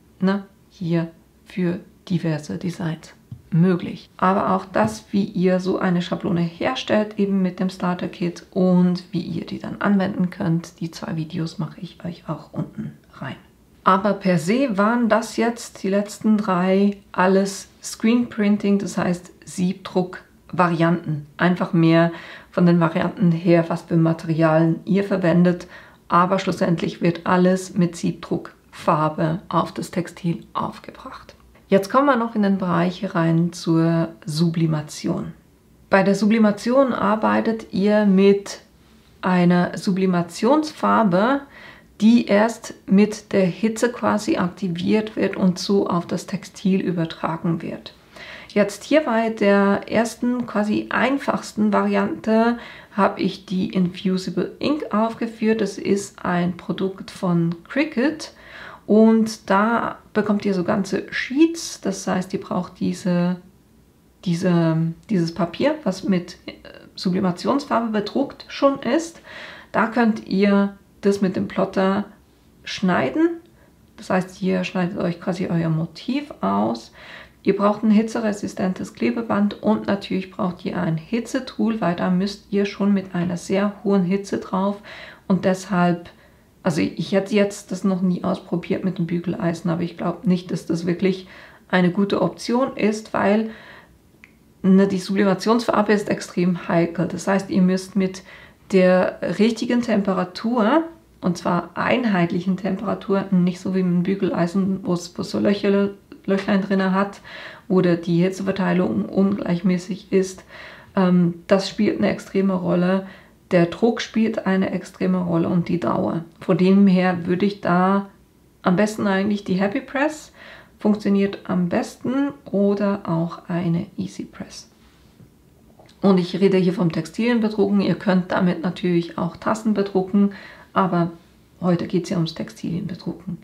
Speaker 1: hier für diverse Designs möglich. Aber auch das, wie ihr so eine Schablone herstellt, eben mit dem Starter Kit und wie ihr die dann anwenden könnt, die 2 Videos mache ich euch auch unten rein. Aber per se waren das jetzt die letzten 3 alles Screenprinting, das heißt Siebdruck-Varianten. Einfach mehr von den Varianten her, was für Materialien ihr verwendet, aber schlussendlich wird alles mit Siebdruckfarbe auf das Textil aufgebracht. Jetzt kommen wir noch in den Bereich rein zur Sublimation. Bei der Sublimation arbeitet ihr mit einer Sublimationsfarbe, die erst mit der Hitze quasi aktiviert wird und so auf das Textil übertragen wird. Jetzt hier bei der ersten, quasi einfachsten Variante habe ich die Infusible Ink aufgeführt. Das ist ein Produkt von Cricut und da bekommt ihr so ganze Sheets. Das heißt, ihr braucht dieses Papier, was mit Sublimationsfarbe bedruckt schon ist. Da könnt ihr das mit dem Plotter schneiden. Das heißt, ihr schneidet euch quasi euer Motiv aus. Ihr braucht ein hitzeresistentes Klebeband und natürlich braucht ihr ein Hitzetool, weil da müsst ihr schon mit einer sehr hohen Hitze drauf und deshalb, also ich hätte jetzt das noch nie ausprobiert mit dem Bügeleisen, aber ich glaube nicht, dass das wirklich eine gute Option ist, weil die Sublimationsfarbe ist extrem heikel. Das heißt, ihr müsst mit der richtigen Temperatur, und zwar einheitlichen Temperatur, nicht so wie mit dem Bügeleisen, wo es so Löchlein drin hat oder die Hitzeverteilung ungleichmäßig ist. Das spielt eine extreme Rolle. Der Druck spielt eine extreme Rolle und die Dauer. Von dem her würde ich da am besten eigentlich die Happy Press, funktioniert am besten, oder auch eine Easy Press. Und ich rede hier vom Textilien bedrucken. Ihr könnt damit natürlich auch Tassen bedrucken, aber heute geht es ja ums Textilien bedrucken.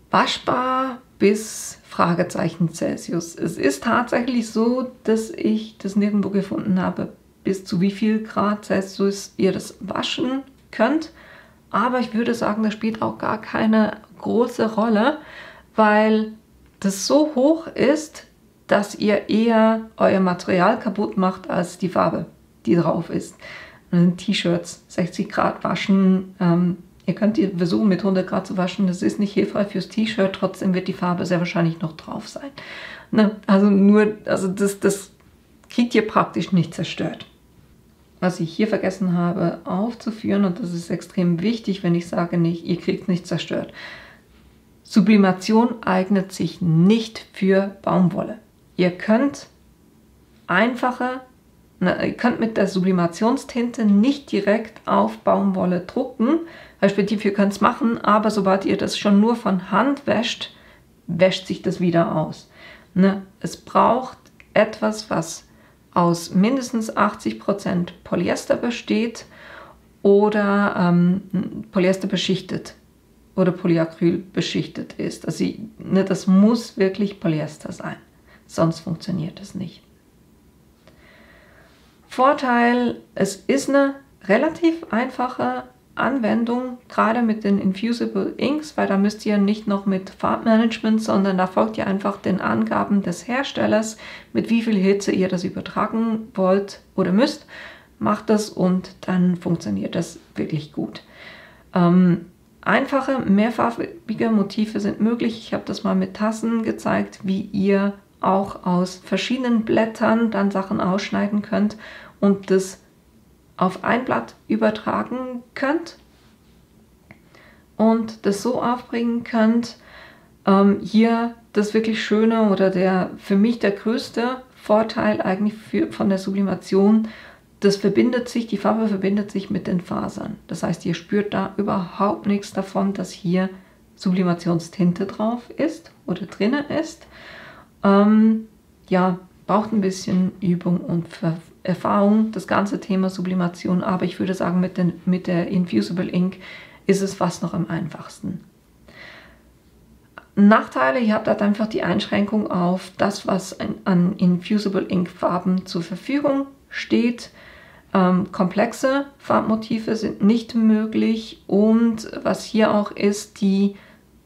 Speaker 1: Waschbar bis Fragezeichen Celsius. Es ist tatsächlich so, dass ich das nirgendwo gefunden habe, bis zu wie viel Grad Celsius ihr das waschen könnt. aber ich würde sagen, das spielt auch gar keine große Rolle, weil das so hoch ist, dass ihr eher euer Material kaputt macht als die Farbe, die drauf ist. T-Shirts 60 Grad waschen, ihr könnt die versuchen mit 100 Grad zu waschen, das ist nicht hilfreich fürs T-Shirt, trotzdem wird die Farbe sehr wahrscheinlich noch drauf sein. Ne? Also das kriegt ihr praktisch nicht zerstört. Was ich hier vergessen habe aufzuführen, und das ist extrem wichtig, wenn ich sage nicht, ihr kriegt es nicht zerstört. Sublimation eignet sich nicht für Baumwolle. Ihr könnt ihr könnt mit der Sublimationstinte nicht direkt auf Baumwolle drucken, respektive ihr könnt es machen, aber sobald ihr das schon nur von Hand wäscht, wäscht sich das wieder aus. Ne? Es braucht etwas, was aus mindestens 80% Polyester besteht oder Polyester beschichtet oder Polyacryl beschichtet ist. Also das muss wirklich Polyester sein, sonst funktioniert es nicht. Vorteil, es ist eine relativ einfache Anwendung, gerade mit den Infusible Inks, weil da müsst ihr nicht noch mit Farbmanagement, sondern da folgt ihr einfach den Angaben des Herstellers, mit wie viel Hitze ihr das übertragen wollt oder müsst. Macht das und dann funktioniert das wirklich gut. Einfache, mehrfarbige Motive sind möglich. Ich habe das mal mit Tassen gezeigt, wie ihr auch aus verschiedenen Blättern dann Sachen ausschneiden könnt und das auf ein Blatt übertragen könnt und das so aufbringen könnt. Hier das wirklich Schöne oder für mich der größte Vorteil eigentlich von der Sublimation, die Farbe verbindet sich mit den Fasern. Das heißt, ihr spürt da überhaupt nichts davon, dass hier Sublimationstinte drauf ist oder drinnen ist. Ja, braucht ein bisschen Übung und Erfahrung, das ganze Thema Sublimation, aber ich würde sagen, mit der Infusible Ink ist es fast noch am einfachsten. Nachteile, ihr habt halt einfach die Einschränkung auf das, was an Infusible Ink Farben zur Verfügung steht. Komplexe Farbmotive sind nicht möglich und was hier auch ist, die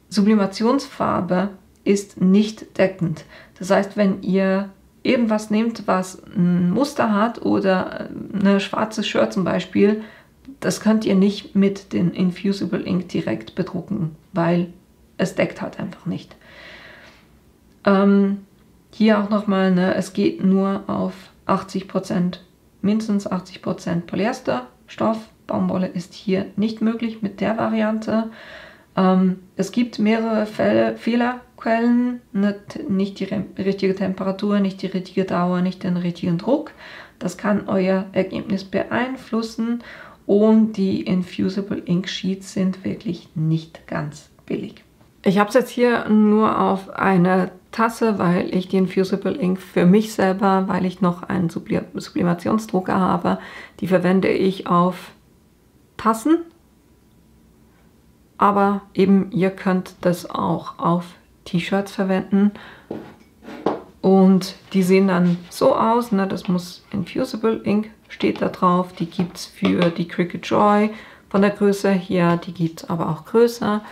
Speaker 1: Sublimationsfarbe ist nicht deckend. Das heißt, wenn ihr irgendwas nehmt, was ein Muster hat oder eine schwarze Shirt zum Beispiel, das könnt ihr nicht mit den Infusible Ink direkt bedrucken, weil es deckt halt einfach nicht. Hier auch nochmal, es geht nur auf 80%, mindestens 80% Polyesterstoff. Baumwolle ist hier nicht möglich mit der Variante. Es gibt mehrere Fehlerquellen, nicht die richtige Temperatur, nicht die richtige Dauer, nicht den richtigen Druck. Das kann euer Ergebnis beeinflussen und die Infusible Ink Sheets sind wirklich nicht ganz billig. Ich habe es jetzt hier nur auf eine Tasse, weil ich die Infusible Ink für mich selber, weil ich noch einen Sublimationsdrucker habe, die verwende ich auf Tassen. Aber eben, ihr könnt das auch auf T-Shirts verwenden. Und die sehen dann so aus. Das muss Infusible Ink, steht da drauf. Die gibt es für die Cricut Joy von der Größe hier. Die gibt es aber auch größer.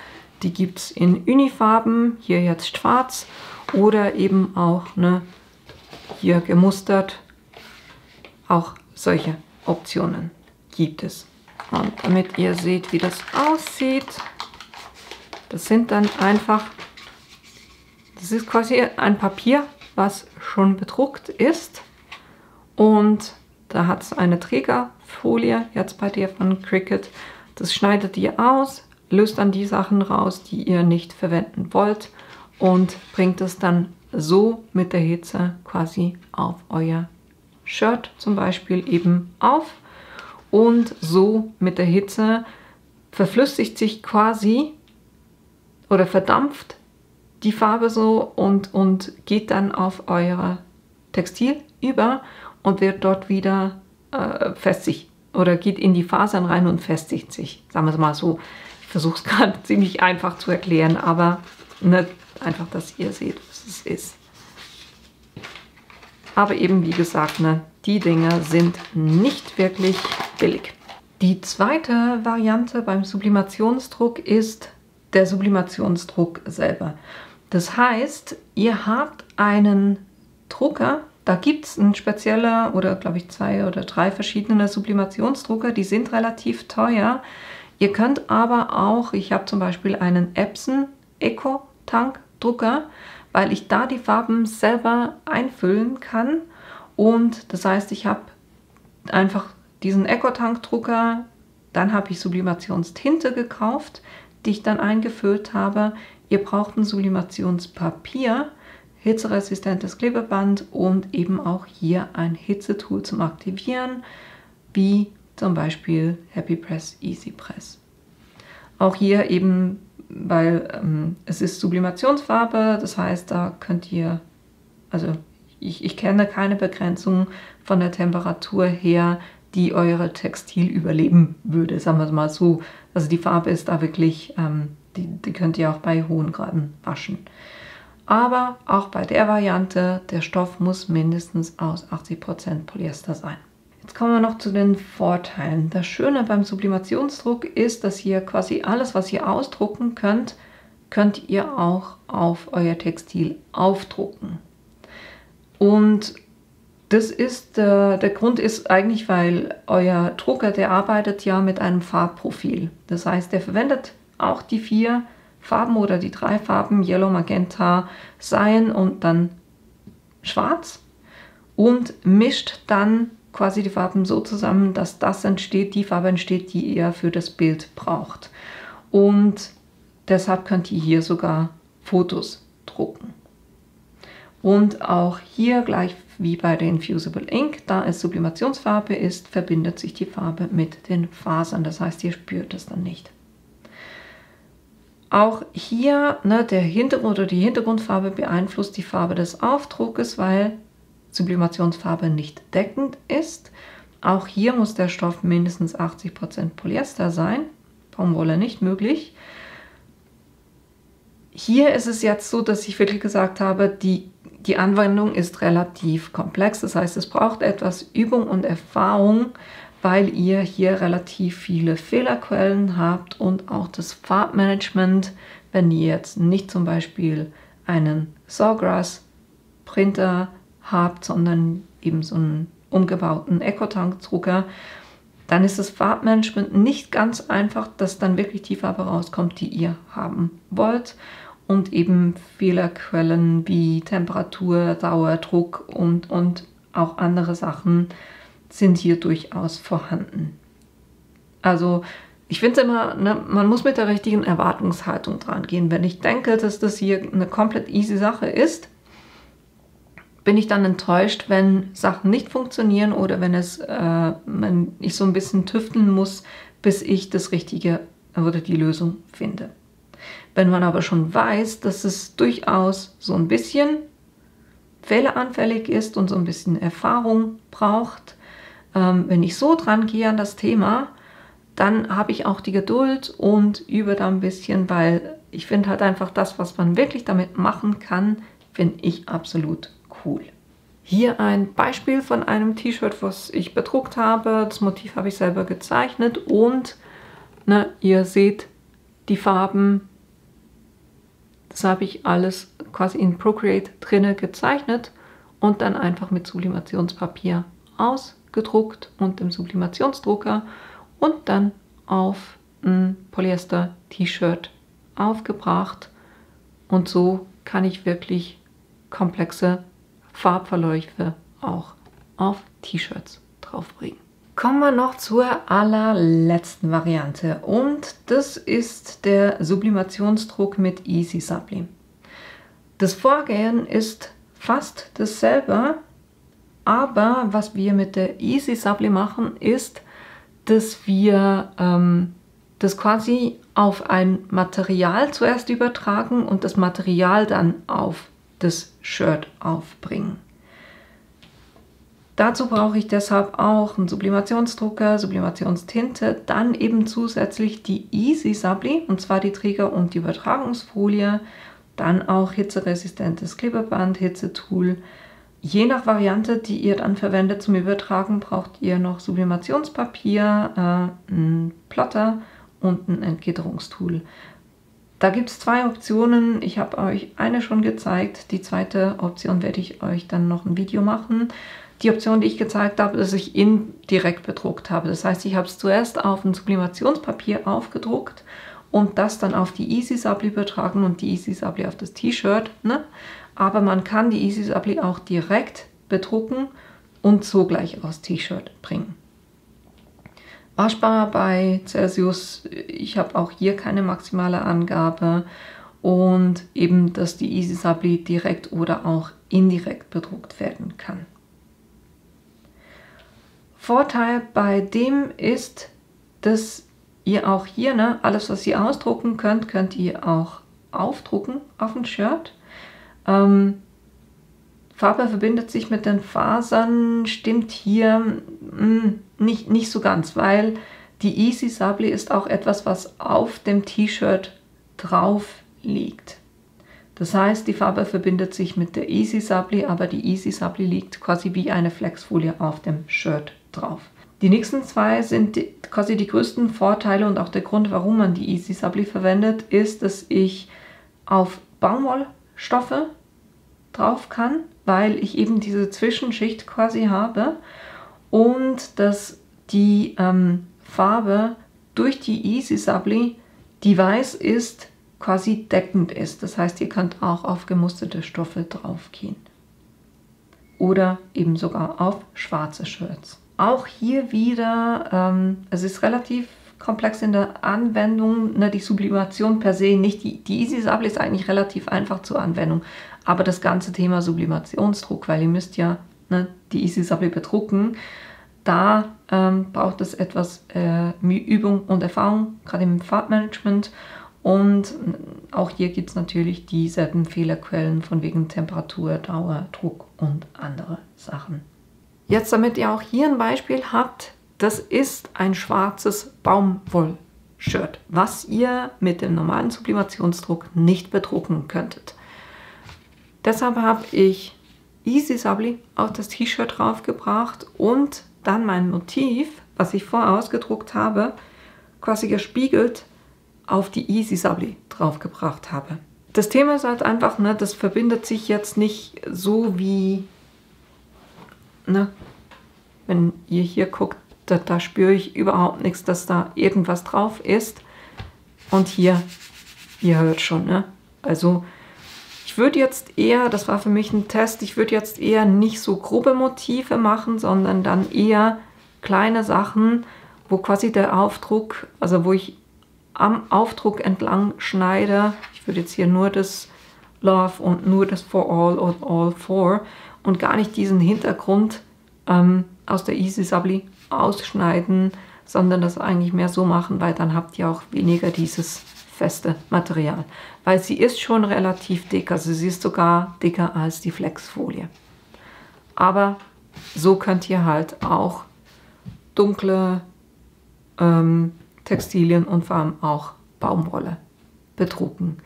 Speaker 1: Die gibt es in Unifarben, hier jetzt schwarz. Oder eben auch hier gemustert. Auch solche Optionen gibt es. Und damit ihr seht, wie das aussieht, das sind dann einfach, das ist quasi ein Papier, was schon bedruckt ist. Und da hat es eine Trägerfolie, jetzt bei dir von Cricut. Das schneidet ihr aus, löst dann die Sachen raus, die ihr nicht verwenden wollt und bringt es dann so mit der Hitze quasi auf euer Shirt zum Beispiel eben auf. Und so mit der Hitze verflüssigt sich quasi oder verdampft die Farbe so und geht dann auf euer Textil über und wird dort wieder festig oder geht in die Fasern rein und festigt sich. Sagen wir es mal so. Ich versuche es gerade ziemlich einfach zu erklären, aber einfach, dass ihr seht, was es ist. Aber eben, wie gesagt, die Dinger sind nicht wirklich billig. Die zweite Variante beim Sublimationsdruck ist der Sublimationsdruck selber. Das heißt, ihr habt einen Drucker, da gibt es ein spezieller oder glaube ich 2 oder 3 verschiedene Sublimationsdrucker, die sind relativ teuer. Ihr könnt aber auch, ich habe zum Beispiel einen Epson Eco Tank Drucker, weil ich da die Farben selber einfüllen kann. Und das heißt, ich habe einfach diesen Eco Tank Drucker, dann habe ich Sublimationstinte gekauft, die ich dann eingefüllt habe. Ihr braucht ein Sublimationspapier, hitzeresistentes Klebeband und eben auch hier ein Hitzetool zum Aktivieren, wie zum Beispiel Happy Press, Easy Press. Auch hier eben, weil es ist Sublimationsfarbe, das heißt, da könnt ihr, also ich kenne keine Begrenzung von der Temperatur her, die eure Textil überleben würde, sagen wir es mal so. Also die Farbe ist da wirklich, die könnt ihr auch bei hohen Graden waschen. Aber auch bei der Variante, der Stoff muss mindestens aus 80% Polyester sein. Jetzt kommen wir noch zu den Vorteilen. Das Schöne beim Sublimationsdruck ist, dass ihr quasi alles, was ihr ausdrucken könnt, könnt ihr auch auf euer Textil aufdrucken. Und das ist, der Grund ist eigentlich, weil euer Drucker, der arbeitet ja mit einem Farbprofil. Das heißt, der verwendet auch die 4 Farben oder die 3 Farben, Yellow, Magenta, Cyan und dann Schwarz und mischt dann quasi die Farben so zusammen, dass das entsteht, die Farbe entsteht, die ihr für das Bild braucht. Und deshalb könnt ihr hier sogar Fotos drucken. Und auch hier, gleich wie bei der Infusible Ink, da es Sublimationsfarbe ist, verbindet sich die Farbe mit den Fasern. Das heißt, ihr spürt es dann nicht. Auch hier, der Hintergrund oder die Hintergrundfarbe beeinflusst die Farbe des Aufdruckes, weil Sublimationsfarbe nicht deckend ist. Auch hier muss der Stoff mindestens 80% Polyester sein, Baumwolle nicht möglich. Hier ist es jetzt so, dass ich wirklich gesagt habe, die Anwendung ist relativ komplex. Das heißt, es braucht etwas Übung und Erfahrung, weil ihr hier relativ viele Fehlerquellen habt und auch das Farbmanagement, wenn ihr jetzt nicht zum Beispiel einen Sawgrass Printer habt, sondern eben so einen umgebauten Eco-Tank-Drucker, dann ist das Farbmanagement nicht ganz einfach, dass dann wirklich die Farbe rauskommt, die ihr haben wollt. Und eben Fehlerquellen wie Temperatur, Dauer, Druck und auch andere Sachen sind hier durchaus vorhanden. Also ich finde es immer, man muss mit der richtigen Erwartungshaltung dran gehen. Wenn ich denke, dass das hier eine komplett easy Sache ist, bin ich dann enttäuscht, wenn Sachen nicht funktionieren oder wenn ich so ein bisschen tüfteln muss, bis ich das Richtige oder die Lösung finde. Wenn man aber schon weiß, dass es durchaus so ein bisschen fehleranfällig ist und so ein bisschen Erfahrung braucht, wenn ich so dran gehe an das Thema, dann habe ich auch die Geduld und übe da ein bisschen, weil ich finde halt einfach das, was man wirklich damit machen kann, finde ich absolut cool. Hier ein Beispiel von einem T-Shirt, was ich bedruckt habe. Das Motiv habe ich selber gezeichnet und ihr seht die Farben. Das habe ich alles quasi in Procreate drinne gezeichnet und dann einfach mit Sublimationspapier ausgedruckt und dem Sublimationsdrucker und dann auf ein Polyester-T-Shirt aufgebracht. Und so kann ich wirklich komplexe Farbverläufe auch auf T-Shirts draufbringen. Kommen wir noch zur allerletzten Variante und das ist der Sublimationsdruck mit Easy Sublim. Das Vorgehen ist fast dasselbe, aber was wir mit der Easy Sublim machen, ist, dass wir das quasi auf ein Material zuerst übertragen und das Material dann auf das Shirt aufbringen. Dazu brauche ich deshalb auch einen Sublimationsdrucker, Sublimationstinte, dann eben zusätzlich die Easy Sublim, und zwar die Träger- und die Übertragungsfolie, dann auch hitzeresistentes Klebeband, Hitzetool, Je nach Variante, die ihr dann verwendet zum Übertragen, braucht ihr noch Sublimationspapier, einen Plotter und ein Entgitterungstool. Da gibt es zwei Optionen. Ich habe euch eine schon gezeigt. Die zweite Option werde ich euch dann noch ein Video machen. Die Option, die ich gezeigt habe, ist, dass ich indirekt bedruckt habe. Das heißt, ich habe es zuerst auf ein Sublimationspapier aufgedruckt und das dann auf die Easy Supply übertragen und die Easy Supply auf das T-Shirt. Ne? Aber man kann die Easy Supply auch direkt bedrucken und so gleich aufs T-Shirt bringen. Waschbar bei Celsius, ich habe auch hier keine maximale Angabe und eben, dass die Easy Supply direkt oder auch indirekt bedruckt werden kann. Vorteil bei dem ist, dass ihr auch hier, ne, alles was ihr ausdrucken könnt, könnt ihr auch aufdrucken auf ein Shirt. Farbe verbindet sich mit den Fasern, stimmt hier nicht so ganz, weil die Easy Supply ist auch etwas, was auf dem T-Shirt drauf liegt. Das heißt, die Farbe verbindet sich mit der Easy Supply, aber die Easy Supply liegt quasi wie eine Flexfolie auf dem Shirt drauf. Die nächsten zwei sind quasi die größten Vorteile und auch der Grund, warum man die Easy Supply verwendet, ist, dass ich auf Baumwollstoffe drauf kann, weil ich eben diese Zwischenschicht quasi habe und dass die Farbe durch die Easy Supply, die weiß ist, quasi deckend ist. Das heißt, ihr könnt auch auf gemusterte Stoffe drauf gehen oder eben sogar auf schwarze Shirts. Auch hier wieder, es ist relativ komplex in der Anwendung, ne, die Sublimation per se nicht. Die Easy Supply ist eigentlich relativ einfach zur Anwendung, aber das ganze Thema Sublimationsdruck, weil ihr müsst ja, ne, die Easy Supply bedrucken, da braucht es etwas Übung und Erfahrung, gerade im Farbmanagement. Und auch hier gibt es natürlich dieselben Fehlerquellen von wegen Temperatur, Dauer, Druck und andere Sachen. Jetzt, damit ihr auch hier ein Beispiel habt, das ist ein schwarzes Baumwollshirt, was ihr mit dem normalen Sublimationsdruck nicht bedrucken könntet. Deshalb habe ich Easy Supply auf das T-Shirt draufgebracht und dann mein Motiv, was ich vorher ausgedruckt habe, quasi gespiegelt auf die Easy Supply draufgebracht habe. Das Thema ist halt einfach, ne, das verbindet sich jetzt nicht so wie, ne, wenn ihr hier guckt, da spüre ich überhaupt nichts, dass da irgendwas drauf ist. Und hier, ihr hört schon, ne, also ich würde jetzt eher, das war für mich ein Test, ich würde jetzt eher nicht so grobe Motive machen, sondern dann eher kleine Sachen, wo quasi der Aufdruck, also wo ich am Aufdruck entlang schneide. Ich würde jetzt hier nur das Love und nur das For All und All For und gar nicht diesen Hintergrund aus der Easy Supply ausschneiden, sondern das eigentlich mehr so machen, weil dann habt ihr auch weniger dieses feste Material. Weil sie ist schon relativ dick, also sie ist sogar dicker als die Flexfolie. Aber so könnt ihr halt auch dunkle Textilien und vor allem auch Baumwolle bedrucken.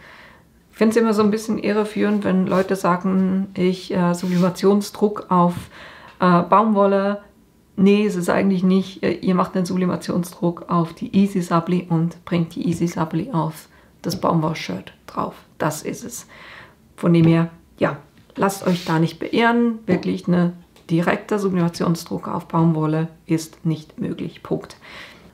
Speaker 1: Ich finde es immer so ein bisschen irreführend, wenn Leute sagen, ich Sublimationsdruck auf Baumwolle. Nee, es ist eigentlich nicht. Ihr macht den Sublimationsdruck auf die Easy Supply und bringt die Easy Supply auf das Baumwollshirt drauf. Das ist es. Von dem her, ja, lasst euch da nicht beirren. Wirklich ein direkter Sublimationsdruck auf Baumwolle ist nicht möglich. Punkt.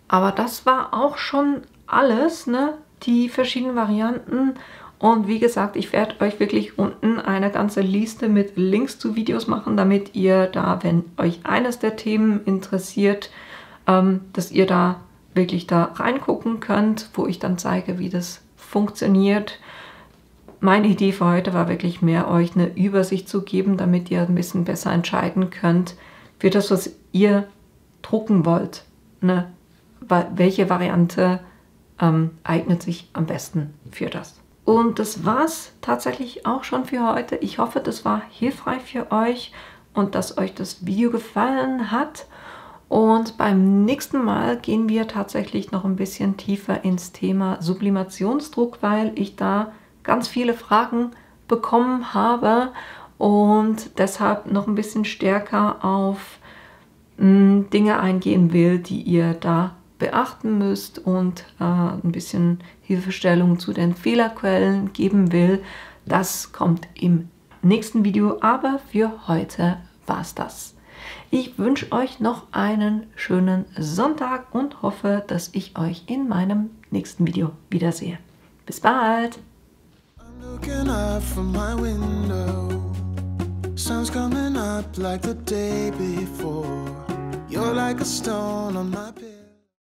Speaker 1: Aber das war auch schon alles, ne? Die verschiedenen Varianten. Und wie gesagt, ich werde euch wirklich unten eine ganze Liste mit Links zu Videos machen, damit ihr da, wenn euch eines der Themen interessiert, dass ihr da wirklich da reingucken könnt, wo ich dann zeige, wie das funktioniert. Meine Idee für heute war wirklich mehr, euch eine Übersicht zu geben, damit ihr ein bisschen besser entscheiden könnt, für das, was ihr drucken wollt, ne? Welche Variante eignet sich am besten für das. Und das war's tatsächlich auch schon für heute. Ich hoffe, das war hilfreich für euch und dass euch das Video gefallen hat. Und beim nächsten Mal gehen wir tatsächlich noch ein bisschen tiefer ins Thema Sublimationsdruck, weil ich da ganz viele Fragen bekommen habe und deshalb noch ein bisschen stärker auf Dinge eingehen will, die ihr da beachten müsst und ein bisschen Hilfestellung zu den Fehlerquellen geben will. Das kommt im nächsten Video, aber für heute war's das. Ich wünsche euch noch einen schönen Sonntag und hoffe, dass ich euch in meinem nächsten Video wiedersehe. Bis bald!
Speaker 2: Looking up from my window, sun's coming up like the day before. You're like a stone on my pillow.